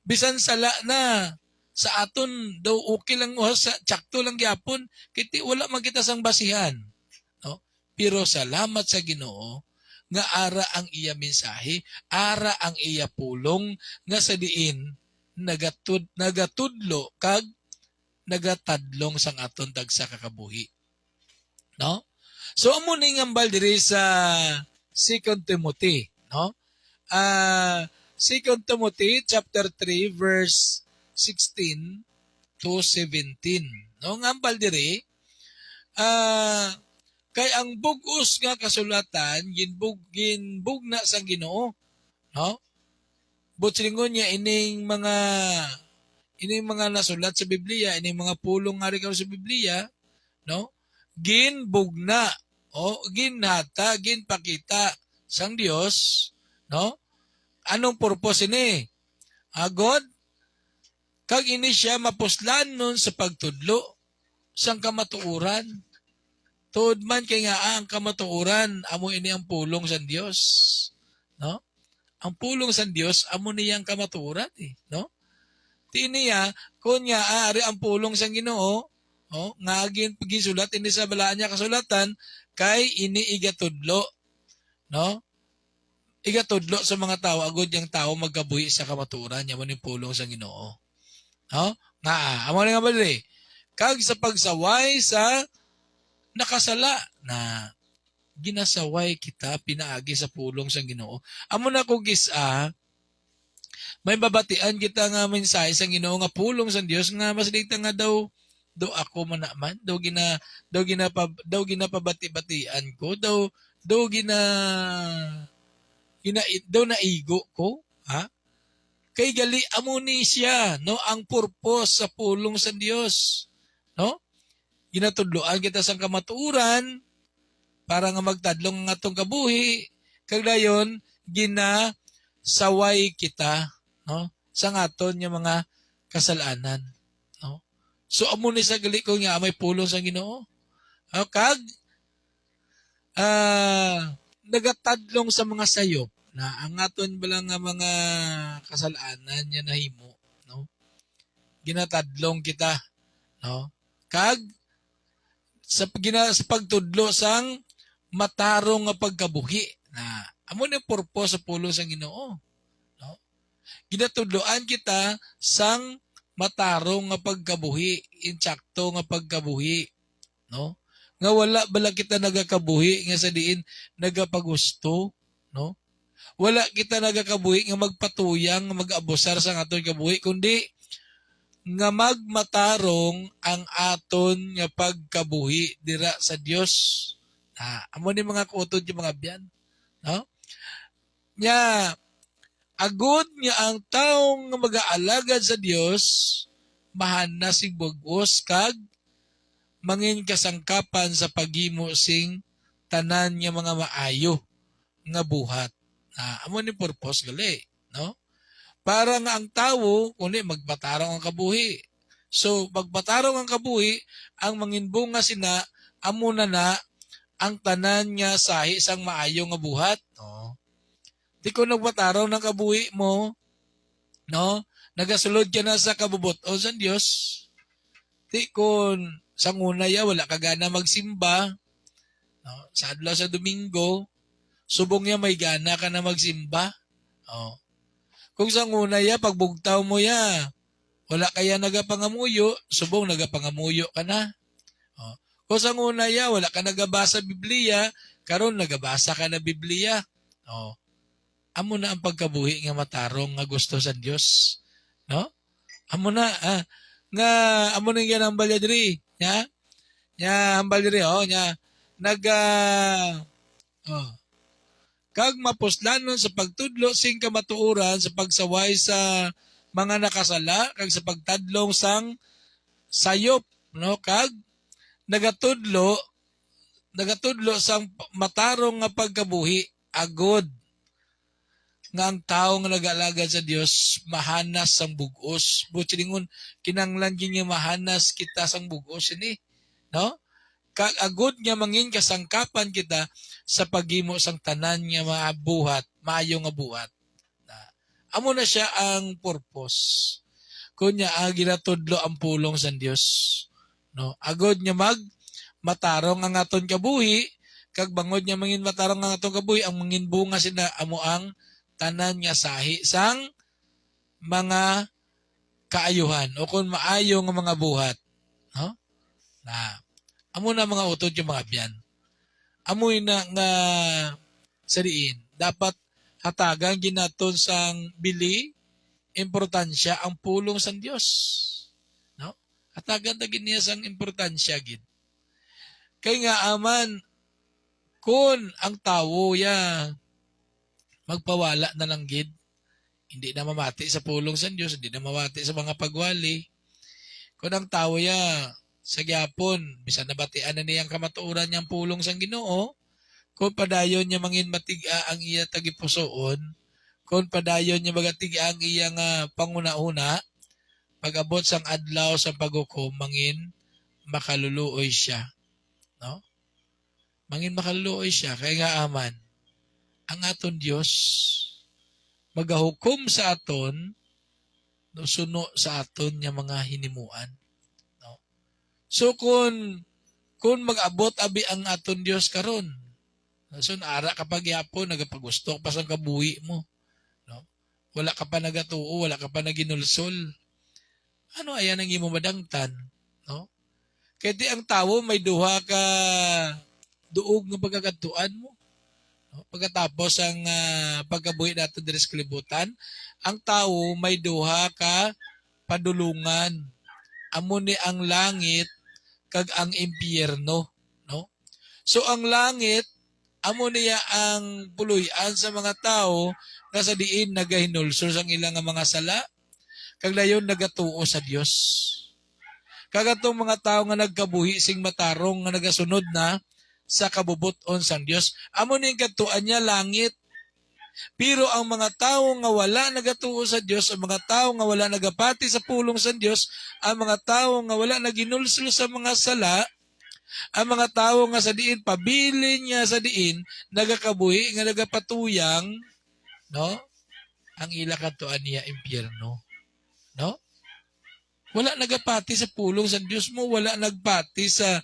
Bisan sala na sa aton daw okay lang sa tsakto lang gyapon kiti wala man kita sang basihan, no? Pero salamat sa Ginoo nga ara ang iya mensahe, ara ang iya pulong nga sa diin nagatudlo kag nagatadlong sang aton dagsa ka kabuhi, no? So amo ni ngambal diri sa 2 Timothy, no? 2 Timothy chapter 3 verse 16 to 17. No, ngambal diri kay ang bug-os nga kasulatan ginbugna sang Ginoo, no? Butsingon niya ining mga nasulat sa Biblia, ining mga pulong nga rikaw sa Biblia, no? Ginbugna o ginhata, ginpakita sang Dios, no? Anong purpose ini? God, kag ini siya mapuslan nun sa pagtudlo sang kamatuoran. Tuod man kay nga ang kamatuoran, amo ini ang pulong sa Dios, no? Ang pulong sa Dios amo niyang kamatuoran, no? Ti niya kun nga ari ang pulong sa Ginoo, oh, nga gisulat ini sa balaan niya kasulatan kay ini igatudlo, no? Igatudlo sa mga tao agud yang tao magkabuhi sa kamatuoran, amo ni pulong sa Ginoo. No? Nga amo nga ba diri? Kag sa pagsaway sa nakasala na ginasaway kita pinaagi sa pulong sa Ginoo. Amo na ko gisa may babatian kita nga mensahe sa Ginoo nga pulong sa Dios nga mas dita nga daw ako man naman daw ginapabati-batian ko daw naigo ko, ha? Kay gali amo ni siya, no, ang purpose sa pulong sa Dios, no? Ginatudloan kita sang kamatuoran para nga magtadlong nga atong kabuhi kag dayon ginasaway kita, no, sang aton nga mga kasalanan, no? So amo ni sa gali ko nga may pulong sa Ginoo, kag nagatadlong sa mga sayop na ang aton bala nga mga kasalanan nya nahimo, no? Ginatadlong kita, no? Kag sa pagtudlo sang matarong nga pagkabuhi na amo ni purpose sa pulong sa Ginoo, no? Ginatudloan kita sang matarong nga pagkabuhi, insakto nga pagkabuhi, no? Nga wala bala kita nagakabuhi nga sa diin nagapagusto, no? Wala kita nagakabuhi nga magpatuyang nga mag-abusar sa aton kabuhi kundi nga magmatarong ang aton nga pagkabuhi dira sa Dios, Amo ni mga kuotod yung mga biyan. No? Nya, agud nga ang taong nga mag-aalagad sa Dios mahana sing bugos kag mangin kasangkapan sa paghimo sing tanan nga mga maayo nga buhat. Amo ni purpose gali, no? Para nga ang tawo kundi magbatarong ang kabuhi. So magbatarong ang kabuhi, ang manginbunga sina amo na ang tanan nga sahi sang maayo nga buhat. No? Di ko nagbatarong ng kabuhi mo, no? Nagasulod ka na sa kabubuton sa Dios. Di kun sa una ya wala ka gana magsimba, no? Sa adlaw sa Domingo, subong ya may gana ka na magsimba. Oh. Kung sa una ya pagbugtaw mo ya, wala kaya nagapangamuyo, subong nagapangamuyo ka na. Oh. Kung sa una ya wala ka nagabasa Biblia, karon nagabasa ka na Biblia. Oh. Amo na ang pagkabuhi nga matarong nga gusto sa Dios, no? Amo na nga amo na yan ang balya diri, nya? Nya hambal diri nya kag mapuslanon sa pagtudlo sing kamatuoran sa pagsaway sa mga nakasala kag sa pagtadlong sang sayop, no? Kag nagatudlo sang matarong nga pagkabuhi agod nga ang tao nga nag-alagad sa Dios mahanas sang bugos. Butilingon kinanglan gyud nga mahanas kita sang bugos ini, no? Kag agud nga mangin kasangkapan kita sa paghimo sang tanan nga maabuhat, maayo nga buhat. Amo na siya ang purpose. Kunya ginatudlo ang pulong sa Dios, no? Agud nga matarong ang aton kabuhi, kag bangod nga mangin matarong ang aton kabuhi, ang mangin bunga sina amo ang tanan nga sahi sang mga kaayuhan o kung maayo nga mga buhat, no? Amo na mga utod yung mga biyan. Amoy na nga sa diin dapat hatagan ginaton sang bili importansya ang pulong sang Dios, no? Hatagan ta gid niya sang importansya gid. Kay nga aman kun ang tawo ya magpawala na lang gid, hindi na mamati sa pulong sa Dios, hindi na mamati sa mga pagwali. Kung ang tao ya sa gyapon, bisan nabatian na niyang kamatuoran niyang pulong sang Ginoo, kung padayon niya mangin matiga ang iya tagipusoon, kung padayon niya magatiga ang iya nga panguna-una, pag-abot sang adlaw sa paghukom mangin makaluluoy siya, no? Mangin makaluluoy siya kay nga aman ang aton Dios magahukom sa aton no suno sa aton nga mga hinimuan, no? So kung mag-abot abi ang aton Dios karon, so ara kapag yapon nagapagusto pa sa kabuhi mo, no? Wala ka pa nagatuo, wala ka pa naginulsol. Ano ayan ang imo madangtan, no? Kaya di ang tawo may duha ka duog nga pagkakatuan mo. No? Pagkatapos ang pagkabuhi nato diri sa kalibutan, ang tao may duha ka padulungan. Amo ni ang langit kag ang impyerno, no? So ang langit amo niya ang puloy-an sa mga tao nga sa diin nagahinulsol sang ilang mga sala kag layon nagatuo sa Dios. Kag atong mga tao nga nagkabuhi sing matarong nga nagasunod na sa kabubuton sang Dios, amo ning katuan niya langit. Pero ang mga tao nga wala nagatuo sa Dios, ang mga tao nga wala nagapati sa pulong sa Dios, ang mga tao nga wala naginulsol sa mga sala, ang mga tao nga sa diin pabilin niya sa diin nagakabuhi nga nagapatuyang, no? Ang ila katuan niya impyerno, no? Wala nagapati sa pulong sa Dios mo, wala nagpati sa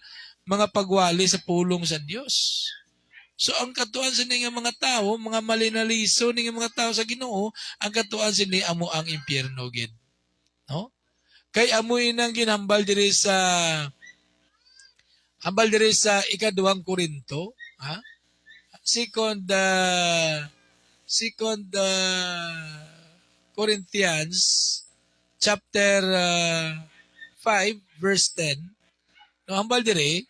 mga pagwali sa pulong sa Dios. So ang katuan sa nga mga tao, mga malinaliso nga mga tao sa Ginoo, ang katuan sa amo ang impyerno gid, no? Kay amoy nang ginhambal diri sa ikaduhang Korinto, ha? Second Corinthians chapter 5 verse 10. No hambal diri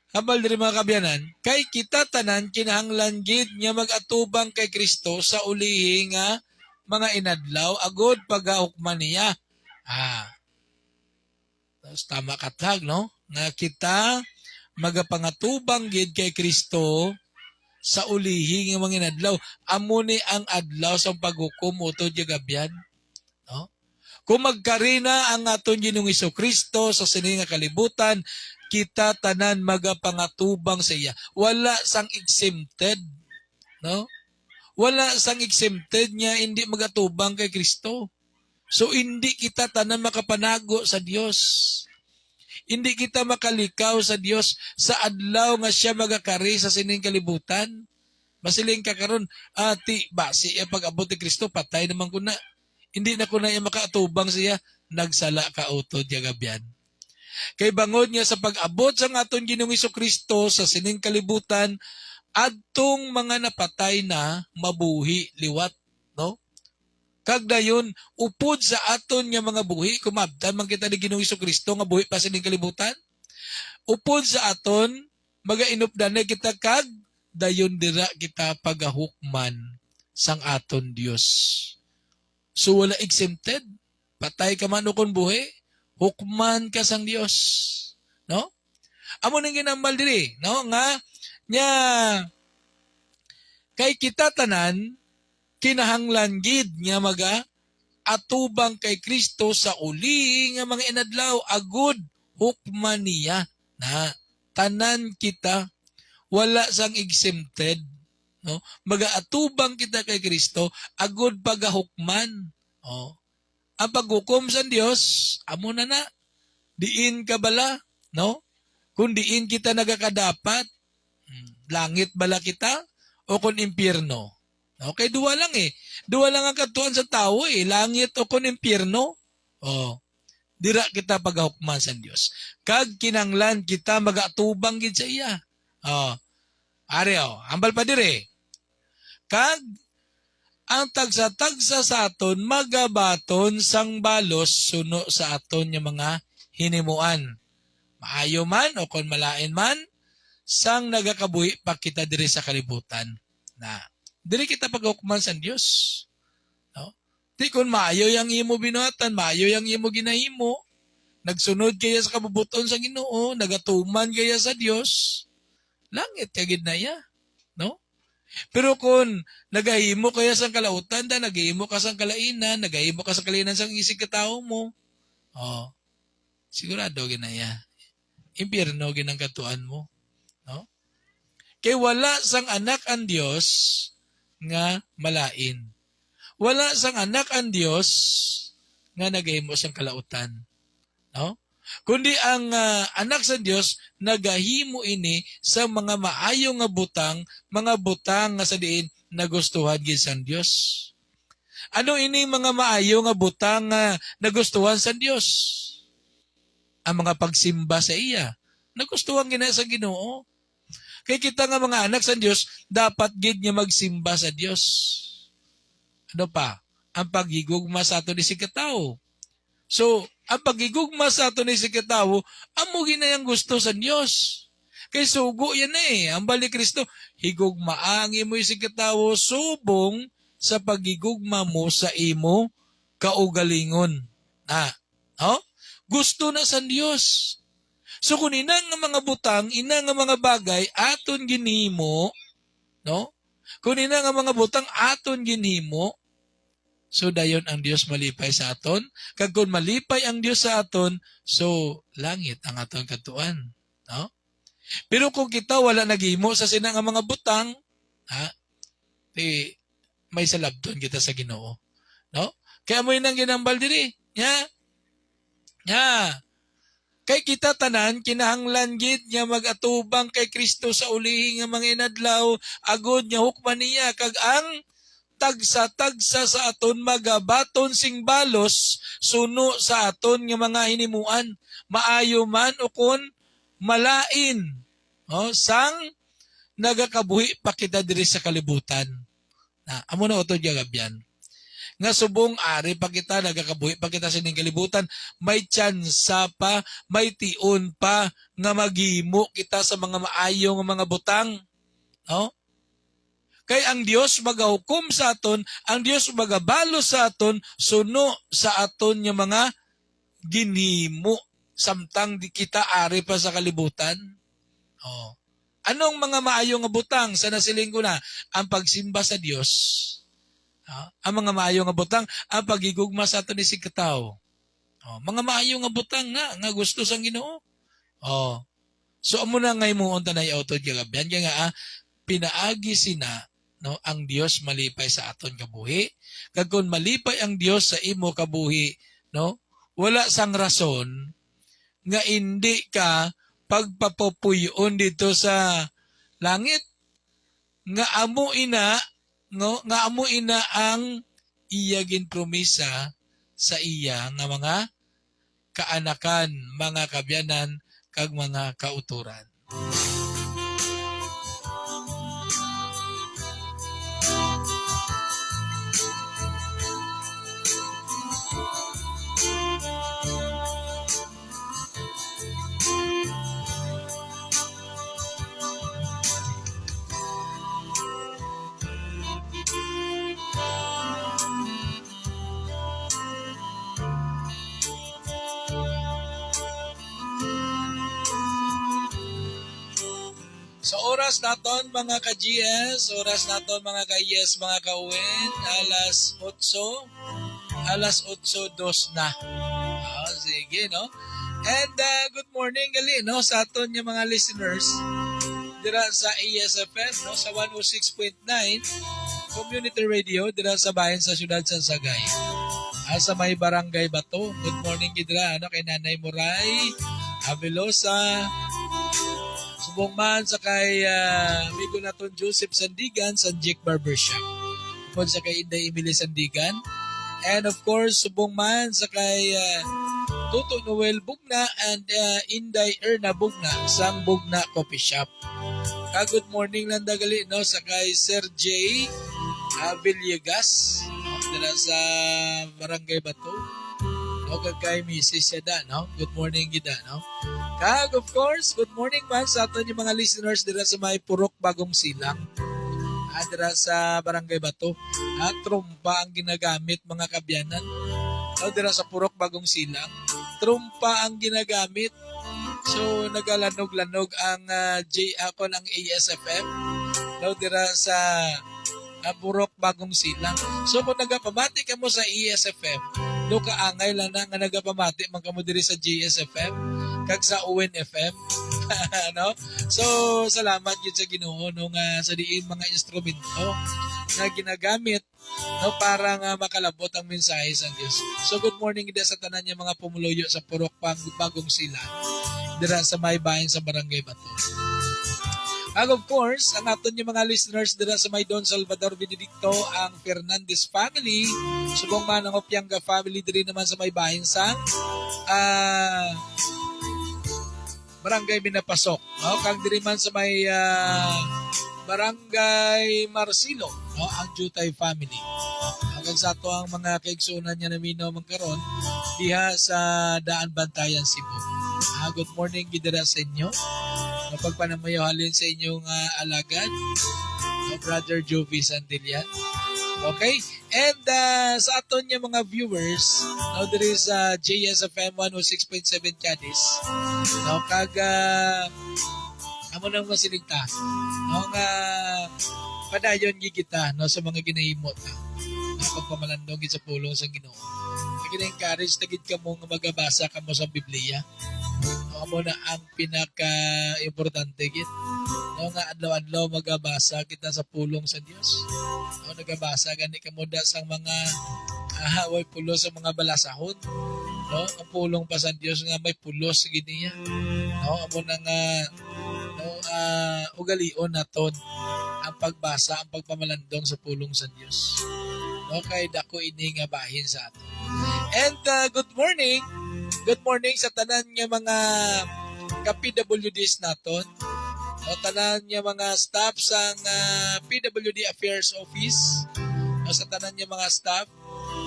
Hambal diri mga kabyanan, kay kita tanan kinahanglan gid nga mag-atubang kay Kristo sa ulihi nga mga inadlaw agod pagahukman niya. Tapos tama katlag, no? Nga kita magapangatubang gid kay Kristo sa ulihi nga mga inadlaw. Amo ni ang adlaw sa paghukom utod gabyan, no? Kung magkarina ang aton Ginoong Kristo sa sini nga kalibutan, kita tanan magapangatubang sa iya. Wala sang exempted, no? Wala sang exempted niya hindi magatubang kay Kristo. So hindi kita tanan makapanago sa Dios. Hindi kita makalikaw sa Dios sa adlaw nga siya magakari sa sining kalibutan. Masiling ka karon, ati basi pag-abot ni Kristo patay naman ko na. Hindi na ko na makaatubang siya, nagsala ka utod gabyan. Kay bangod niya sa pag-abot sa aton Ginoong Kristo sa sining kalibutan, adtong mga napatay na mabuhi liwat, no? Kag dayon upod sa aton nga mga buhi, kumabtan man kita ni Ginoong Kristo nga buhi pa sining kalibutan. Upod sa aton magainupdan kita kag dayon dira kita pagahukman sang aton Dios. So wala exempted. Patay ka man o kung buhi, hukman ka sang Dios. No? Amo nang ginambal diri, no? Nga nya kay kita tanan kinahanglan gid nga atubang kay Kristo sa uli nga mga inadlaw agud hukman niya. Na tanan kita wala sang exempted, no? Magaatubang kita kay Kristo agud pagahukman. Oh. Ang paghukom sa Dios, amo na na. Diin ka bala, no? Kung diin kita nagakadapat, langit bala kita o kung impyerno. Okay, duwa lang eh. Duwa lang ang katuan sa tao eh. Langit o kung impyerno. Oh. Dira kita pagahukman sa Dios. Kag kinanglan kita magatubang gid sa iya. Oh. Ari ambal pa dire. Kag ang tagsa-tagsa sa aton magabaton sang balos suno sa aton yung mga hinimuan. Maayo man o kung malain man, sang nagakabuhi pa kita diri sa kalibutan. Na diri kita paghukman sa Dios. No? Di kung maayo yang imo binuhatan, maayo yang imo ginahimo, nagsunod kaya sa kabubuton sa Ginoo, nagatuman kaya sa Dios, langit kagid na ya. No? Pero kung nagahimo kaya sa kalautan, nagahimo ka sa kalainan, nagahimo ka sa kalainan sa isig katao mo, sigurado ginaya. Impyerno ginang katuan mo. No? Kay wala sang anak ang Dios nga malain. Wala sang anak ang Dios nga nagahimo sang kalautan. No? Kundi ang anak sa Dios nagahimo ini sa mga maayo nga butang, mga butang nga sa diin nagustuhan gid sang Dios. Ano ini mga maayo nga butang nga nagustuhan sa Dios? Ang mga pagsimba sa iya. Nagustuhan gina sa Ginoo. Kay kita nga mga anak sa Dios, dapat gid nga magsimba sa Dios. Ano pa? Ang paghigugma sa ato ni si katao. So, ang pagigugma sa ato ni si katao, amo ginayang gusto sa Dios. Kay sugo yan eh. Ang balik Kristo, higugmaang imo si katao subong sa pagigugma mo sa imo kaugalingon. Gusto na sa Dios. So kung inang nga mga butang, inang nga mga bagay, aton ginhimo, no? Kung inang nga mga butang, aton ginhimo, so dayon ang Dios malipay sa aton. Kag kung malipay ang Dios sa aton, so langit ang aton katuan. No? Pero kung kita wala naghimo sa sinang nga mga butang, may salabton kita sa Ginoo. No? Kaya mo nang ginambal diri. Kay kita tanan kinahanglan gid nga magatubang kay Kristo sa ulihi nga mga inadlaw agud nga hukman niya kag ang tagsa-tagsa sa aton magabaton sing balos suno sa aton nga mga hinimuan, maayo man o kun malain. Sang nagakabuhi pa kita diri sa kalibutan. Amo na utod gagabyan. nga subong ari pa kita, nagakabuhi pa kita sa ining kalibutan, may tsansa pa, may tion pa nga maghimo kita sa mga maayo nga mga butang. No? Kay ang Dios magahukom sa aton, ang Dios magabalo sa aton, suno sa aton nga mga ginhimo samtang di kita ari pa sa kalibutan. Oh. Anong mga maayo nga butang? Sa nasiling ko na, ang pagsimba sa Dios. Ang mga maayo nga butang, ang pagigugma sa aton ni sigkataw. Mga maayo nga butang nga gusto sang Ginoo. So amo na ngay mo unta na iawtod kagabihan kaya nga pinaagi sina no ang Dios malipay sa aton kabuhi. Kag kun malipay ang Dios sa imo kabuhi, no? Wala sang rason nga hindi ka pagpapupuyon dito sa langit nga amo ina no nga amo ina ang iya ginpromisa sa iya nga mga kaanakan, mga kabyanan kag mga kauturan. Sa oras naton mga ka-GS, oras naton mga ka-IS, mga ka-UWIN, alas 8:02 na. Sige, no? And good morning gali, no? Sa aton yung mga listeners, dira sa ESFM, no? Sa 106.9 Community Radio, dira sa bayan sa siyudad sa Sagay. Sa may Barangay Bato. Good morning gidra, no? Kay Nanay Muray, Abelosa, subong man sa kay amigo naton Joseph Sandigan sa Jake Barbershop. Upon sa kay Inday Emily Sandigan. And of course, subong man sa kay Tuto Noel Bugna and Inday Erna Bugna sang Bugna Coffee Shop. Good morning lang dagali no sa kay Sir J. Villegas dala sa Barangay Bato. No kay Mrs. Yada, no? Good morning gida, no? Kag of course, good morning man sa aton yung mga listeners dira sa may Purok Bagong Silang. Dira sa Barangay Bato. Trumpa ang ginagamit mga kabyanan. Dira sa Purok Bagong Silang. Trumpa ang ginagamit. So nagalanog-lanog ang ako ng ASFM. Dira sa Purok Bagong Silang. So kung nagapamati ka mo sa ESFM, do kaangay lang na nga nagapamati man kamo diri sa GSFM kag sa UNFM. No? So salamat gyud sa Ginoo no nga sa diin mga instrumento na ginagamit no para nga makalabot ang mensahe sa Dios. So good morning gid sa tanan niya mga pumuluyo sa Purok Bagong Silang dira sa may bayan sa Barangay Bato. And of course, ang aton yung mga listeners dira sa may Don Salvador Benedicto, ang Fernandez family, subong man ang Opianga family diri naman sa may bahin sa Barangay Binapasok. No? Kag diri man sa may Barangay Marcilo, no? Ang Jutay family. Hanggang sa to ang mga kaigsunan niya na minaw magkaroon diha sa Daan Bantayan, Cebu. Good morning gidira sa inyo. Napagpanamayahalin sa inyong alagad, Brother Jovi Sandilian. Okay? And sa aton niya mga viewers, now there is JSFM 106.7 Cadiz. Now, amo nang masiligta. No, nga padayon gigita no, sa mga ginahimot pagpamalandong sa pulong sa Ginoo. Kina-encourage tagid ka mo nga magabasa ka mo sa Biblia. Amo na ang pinaka-importante gid. No nga adlaw-adlaw magabasa kita sa pulong sa Dios. No nagabasa gani ka mo da sang mga way pulos sa mga balasahon. No ang pulong pa sa Dios nga may pulos gid niya. No amo na nga ugalion naton ang pagbasa, ang pagpamalandong sa pulong sa Dios. Okay, dako ini nga bahin sa ato. And good morning. Good morning sa tanan nga mga ka-PWDs naton. O tanan nga mga staff sa PWD Affairs Office. O sa tanan nga mga staff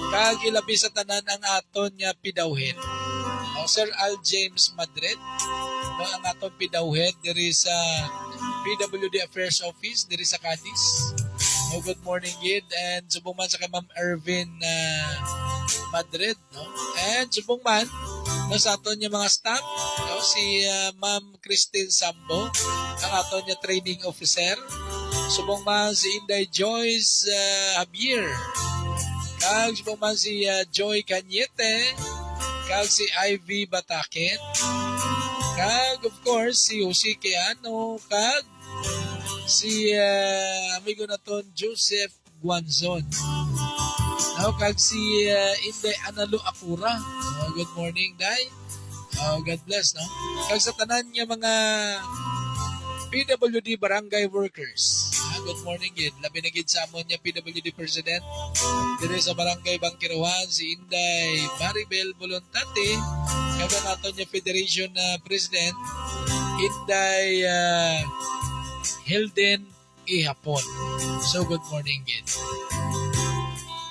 Kag ilabi sa tanan ang aton nga pidawhen. Sir Al James Madrid, ang aton pidawhen diri sa PWD Affairs Office diri sa Cadiz. Good morning, Gid. And subong man sa kay Ma'am Ervin Madrid. And subong man sa aton niya mga staff, si Ma'am Christine Sambo, ang aton niya training officer. Subong man si Inday Joyce Javier. Kag subong man si Joy Cañete. Kag si Ivy Bataket. Kag of course si Jose Keano. Kag si amigo naton Joseph Guanzon. Kag si Inday Analu Apura. Good morning, Day. God bless, no? Kag sa tanan niya mga PWD barangay workers. Good morning, Gid. Labi na gid sa amon niya PWD President. Dito sa barangay Bangkiruan, si Inday Maribel Volontate. Kag naton niya Federation President, Inday Hilden Ihapon. So, good morning, Gid.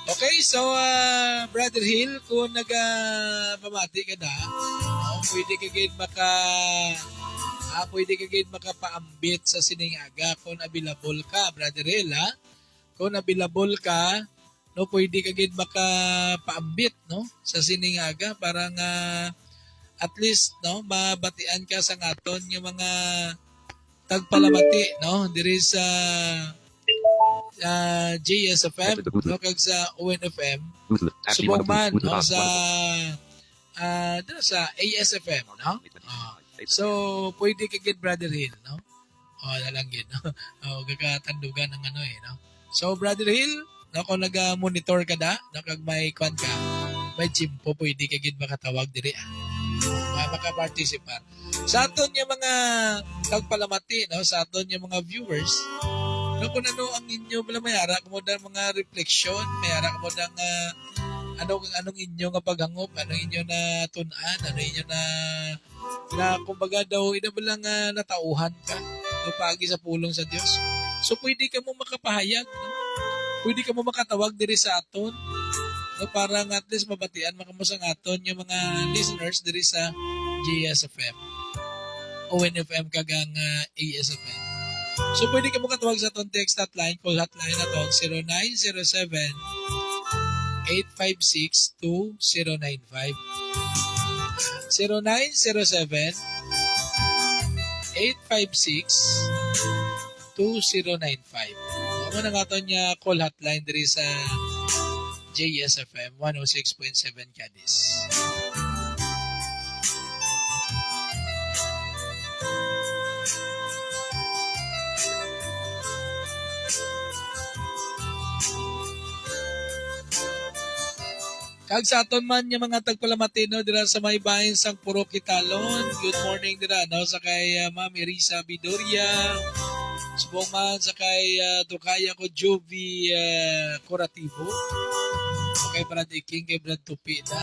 Okay, so Brother Hill, kung nagpamati ka na, pwede ka gid makapaambit sa siningaga kung available ka, Brother Hill, ha? Kung available ka, no, pwede ka gid makapaambit, no, sa siningaga para nga at least, no, mabatian ka sa ngaton yung mga tagpalamati, no, diri sa JSFM, no, kag sa ONFM, subong man, no, sa ASFM, no? So, pwede ka gid, Brother Hill, no? Nalang gid, no? Gagatandugan ng no? So, Brother Hill, no, kung nag-monitor ka na, no, kag may kwan ka, may chimpo, pwede ka gid makatawag diri, makaparticipate. Sa aton yung mga tagpalamati, no, sa aton yung mga viewers, no, kung ano ang inyo pala mayara mo da mga refleksyon, mayara mo da nga anong inyo nga paghangop, anong inyo na tunan, ano inyo na kumbaga daw ina ba lang natauhan ka no, pagi sa pulong sa Dios. So pwede ka mo makapahayag, no? Pwede ka mo makatawag diri sa aton, no, para nga at least mabatian mo sa aton yung mga listeners diri sa JSFM, ONFM kagang ASFM. So, pwede ka mo katawag sa itong text hotline, call hotline na itong 0907-856-2095. 0907-856-2095. Ano na nga ito niya call hotline diri sa JSFM 106.7 Cadiz. Kag sa aton man yung mga tagpalamatino dira sa may bahin sang Puro Kitalon. Good morning dira, no, sa kay Ma'am Erisa Bidoria. Subong man sa kay Tukaya ko Jovi Corativo. Okay, Brad Iking, kay Brad Tupida,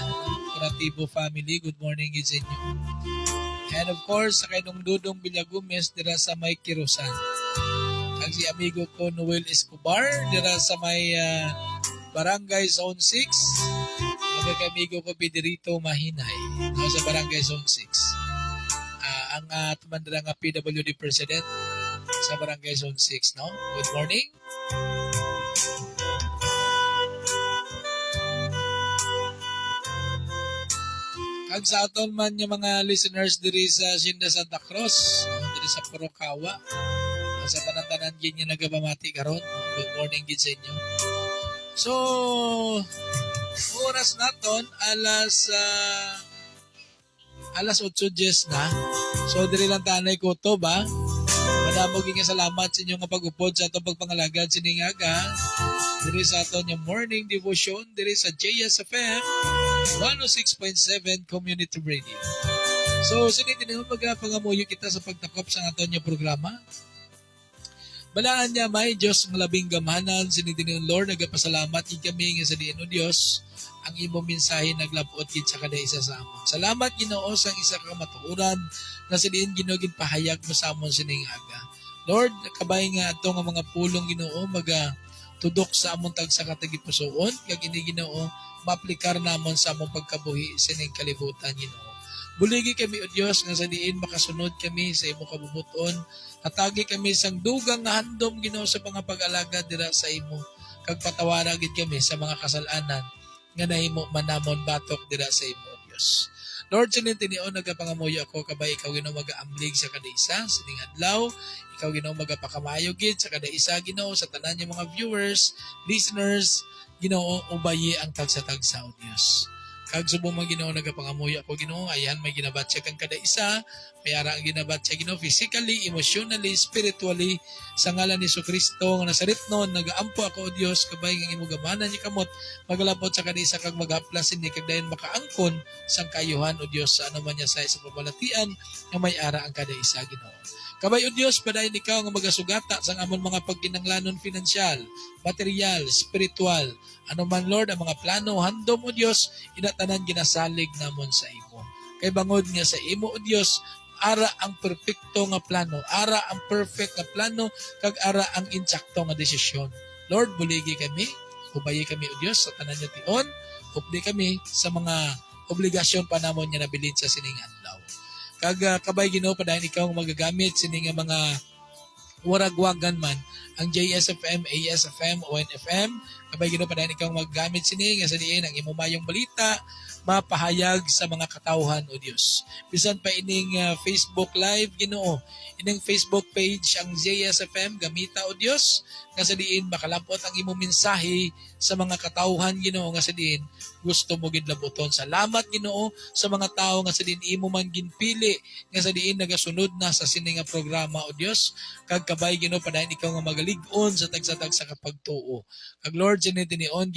Corativo family. Good morning sa inyo. And of course, sa kay nung Dudong Villagumes dira sa may Kirusan. Kag si amigo ko Noel Escobar dira sa may Barangay Zone 6. Kay amigo ko Pedrito Mahinay, no, sa Barangay Zone 6. Ang tumandara nga PWD President sa Barangay Zone 6, no? Good morning. Kag sa aton man yung mga listeners diri sa Sinda Santa Cruz, no, diri sa Purokawa, sa tanan-tanan gid nga nagabamati karon. Good morning gid sa inyo. So, oras naton alas 8:10 na. So diri lang tanay ko to ba. Madamo gyud nga salamat sa inyo nga pag-upod sa atong pagpangalagad siningaga diri sa aton yung morning devotion diri sa JSFM 106.7 Community Radio. So sige din mo pagapangamuyo kita sa pagtakop sa aton yung programa. Balaan niya may Diyos ng labing gamahanan, sinigdin ng Lord, nagapasalamat kid kami nga sa diin o Diyos, ang imong mensahe naglabot kid sa kada isa sa amon. Salamat Ginoo sa isa ka matuuran na sa diin Ginoo gid pahayag mo sa amon sining aga. Lord, kabay nga ato nga mga pulong Ginoo tudok sa among tagsa katagipusoon kag ini Ginoo maaplikar namon sa among pagkabuhi sining kalibutan Ginoo. Buligi kami o Dios nga sa diin makasunod kami sa imo kabubuton. Hatagi kami sang dugang nga handom Ginoo sa mga pag-alagad dira sa imo. Kag patawara gid kami sa mga kasalanan nga nahimo manamon batok dira sa imo o Dios. Lord, sinintinion nagapangamuyo ako kabay ikaw Ginoo magaamblig sa kada isa sa ding adlaw. Ikaw Ginoo magapakamayo gid sa kada isa Ginoo sa tanan nga mga viewers, listeners, Ginoo ubayi ang tagsa-tagsa o Dios. Kag subong mga Ginoo nagapangamuyo ako Ginoo, ayan may ginabatya kang kada isa, may ara ang ginabatya Ginoo physically, emotionally, spiritually sa ngalan ni Jesucristo nga nasaritnon nagaampo ako o Dios kabay nga imo gamanan ni kamot magalapot sa kada isa kag maghaplas ini kag dayon makaangkon sang kayuhan o Dios sa anuman niya sa pabalatian nga may ara ang kada isa Ginoo. Kabay o Dios, padayon ikaw nga magasugata sa amon mga pagkinanglanon finansyal, material, spiritual, ano man Lord, ang mga plano, handom o Dios, inatanan ginasalig namon sa imo. Kay bangod nga sa imo o Dios, ara ang perfecto nga plano, ara ang perfect nga plano, kag ara ang insakto nga desisyon. Lord, buligi kami, ubayi kami o Dios sa tanan niya tion, updi kami sa mga obligasyon pa namon nga nabilin sa sining adlaw. Kag kabay Ginoo padayon ikaw magagamit sini nga mga waragwagan man ang JSFM, ASFM, ONFM. Kabay Ginoo padayon ikaw magagamit sini nga sa diin ang imo mayong balita mapahayag sa mga katawhan o Dios. Bisan pa ining Facebook Live Ginoo, ining Facebook page ang JSFM gamita o Dios nga sa diin makalampot ang imo mensahe sa mga katawhan Ginoo nga sa diin gusto mo gid labuton. Salamat Ginoo sa mga tawo nga sa diin imo man ginpili nga sa diin nagasunod na sa sini nga programa o Dios. Kag kabay Ginoo padayon ikaw nga magalig-on sa tagsa-tagsa ka pagtuo. Kag Lord sinitinion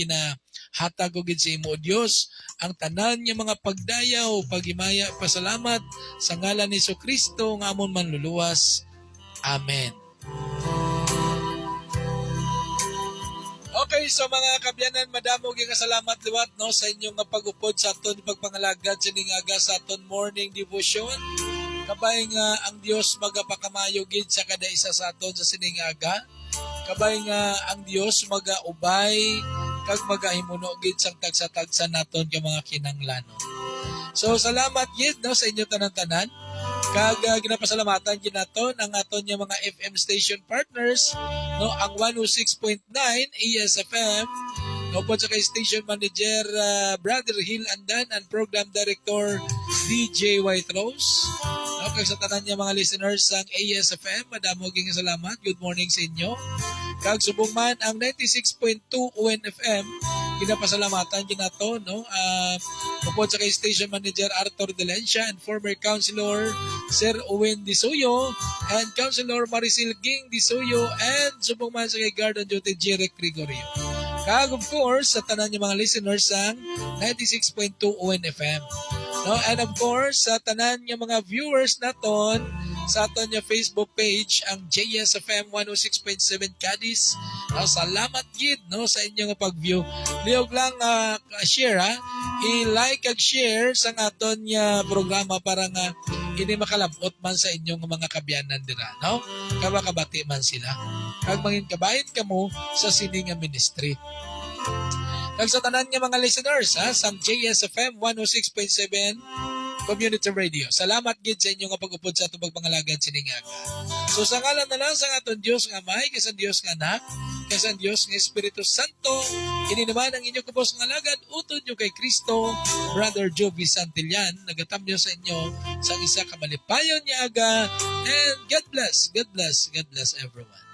hatag ko gid sa imo o Dios ang tanan nga mga pagdayaw, paghimaya, pasalamat sa ngalan ni Jesucristo nga amon manluluwas. Amen. Okay, so mga kabyanan, madamo gyud nga salamat liwat no sa inyong nga pag-upod sa aton pagpangalagad sining aga sa aton morning devotion. Kabay nga ang Dios magapakamayo gid sa kada isa sa aton sa sining aga. Kabay nga ang Dios magaubay kag magahimuno gid sang tagsa-tagsa naton nga mga kinahanglanon. So salamat gid no sa inyo tanan-tanan. Kag ginapasalamatan gid naton ang aton nga mga FM station partners no ang 106.9 ASFM no po sa kay station manager Brother Hill Andan and program director DJ White Rose. No kag sa tanan nga mga listeners sang ASFM, madamo gyud salamat. Good morning sa inyo. Kag subong man ang 96.2 ONFM, ginapasalamatan gid nato no upod sa kay station manager Arthur Delencia and former councilor Sir Owen Disuyo and councilor Maricel Ging Disuyo and subong man sa kay guard on duty Jeric Gregorio. Kag of course sa tanan nga mga listeners sang 96.2 ONFM. No, and of course sa tanan nga mga viewers naton sa aton nga Facebook page ang JSFM 106.7 Cadiz. Salamat gid no sa inyo nga pag-view. Liog lang share ha. I-like ag share sa aton nga programa para nga ini makalabot man sa inyong mga kabyanan dira no. Kabakabati man sila. Kag mangin kabayad kamo sa sining nga ministry. Kag sa tanan nga mga listeners sa JSFM 106.7 Community Radio. Salamat gid sa inyo nga pag-upod sa atong pagpangalagad sining aga. So sa ngalan na lang sa aton Dios nga Amay, kay sa Dios nga Anak, kay sa Dios nga Espiritu Santo, ini naman ang inyong kapos nga alagad utod nyo kay Kristo, Brother Jovi Santillan, nagatamyo sa inyo sa isa ka malipayon nga aga, and God bless everyone.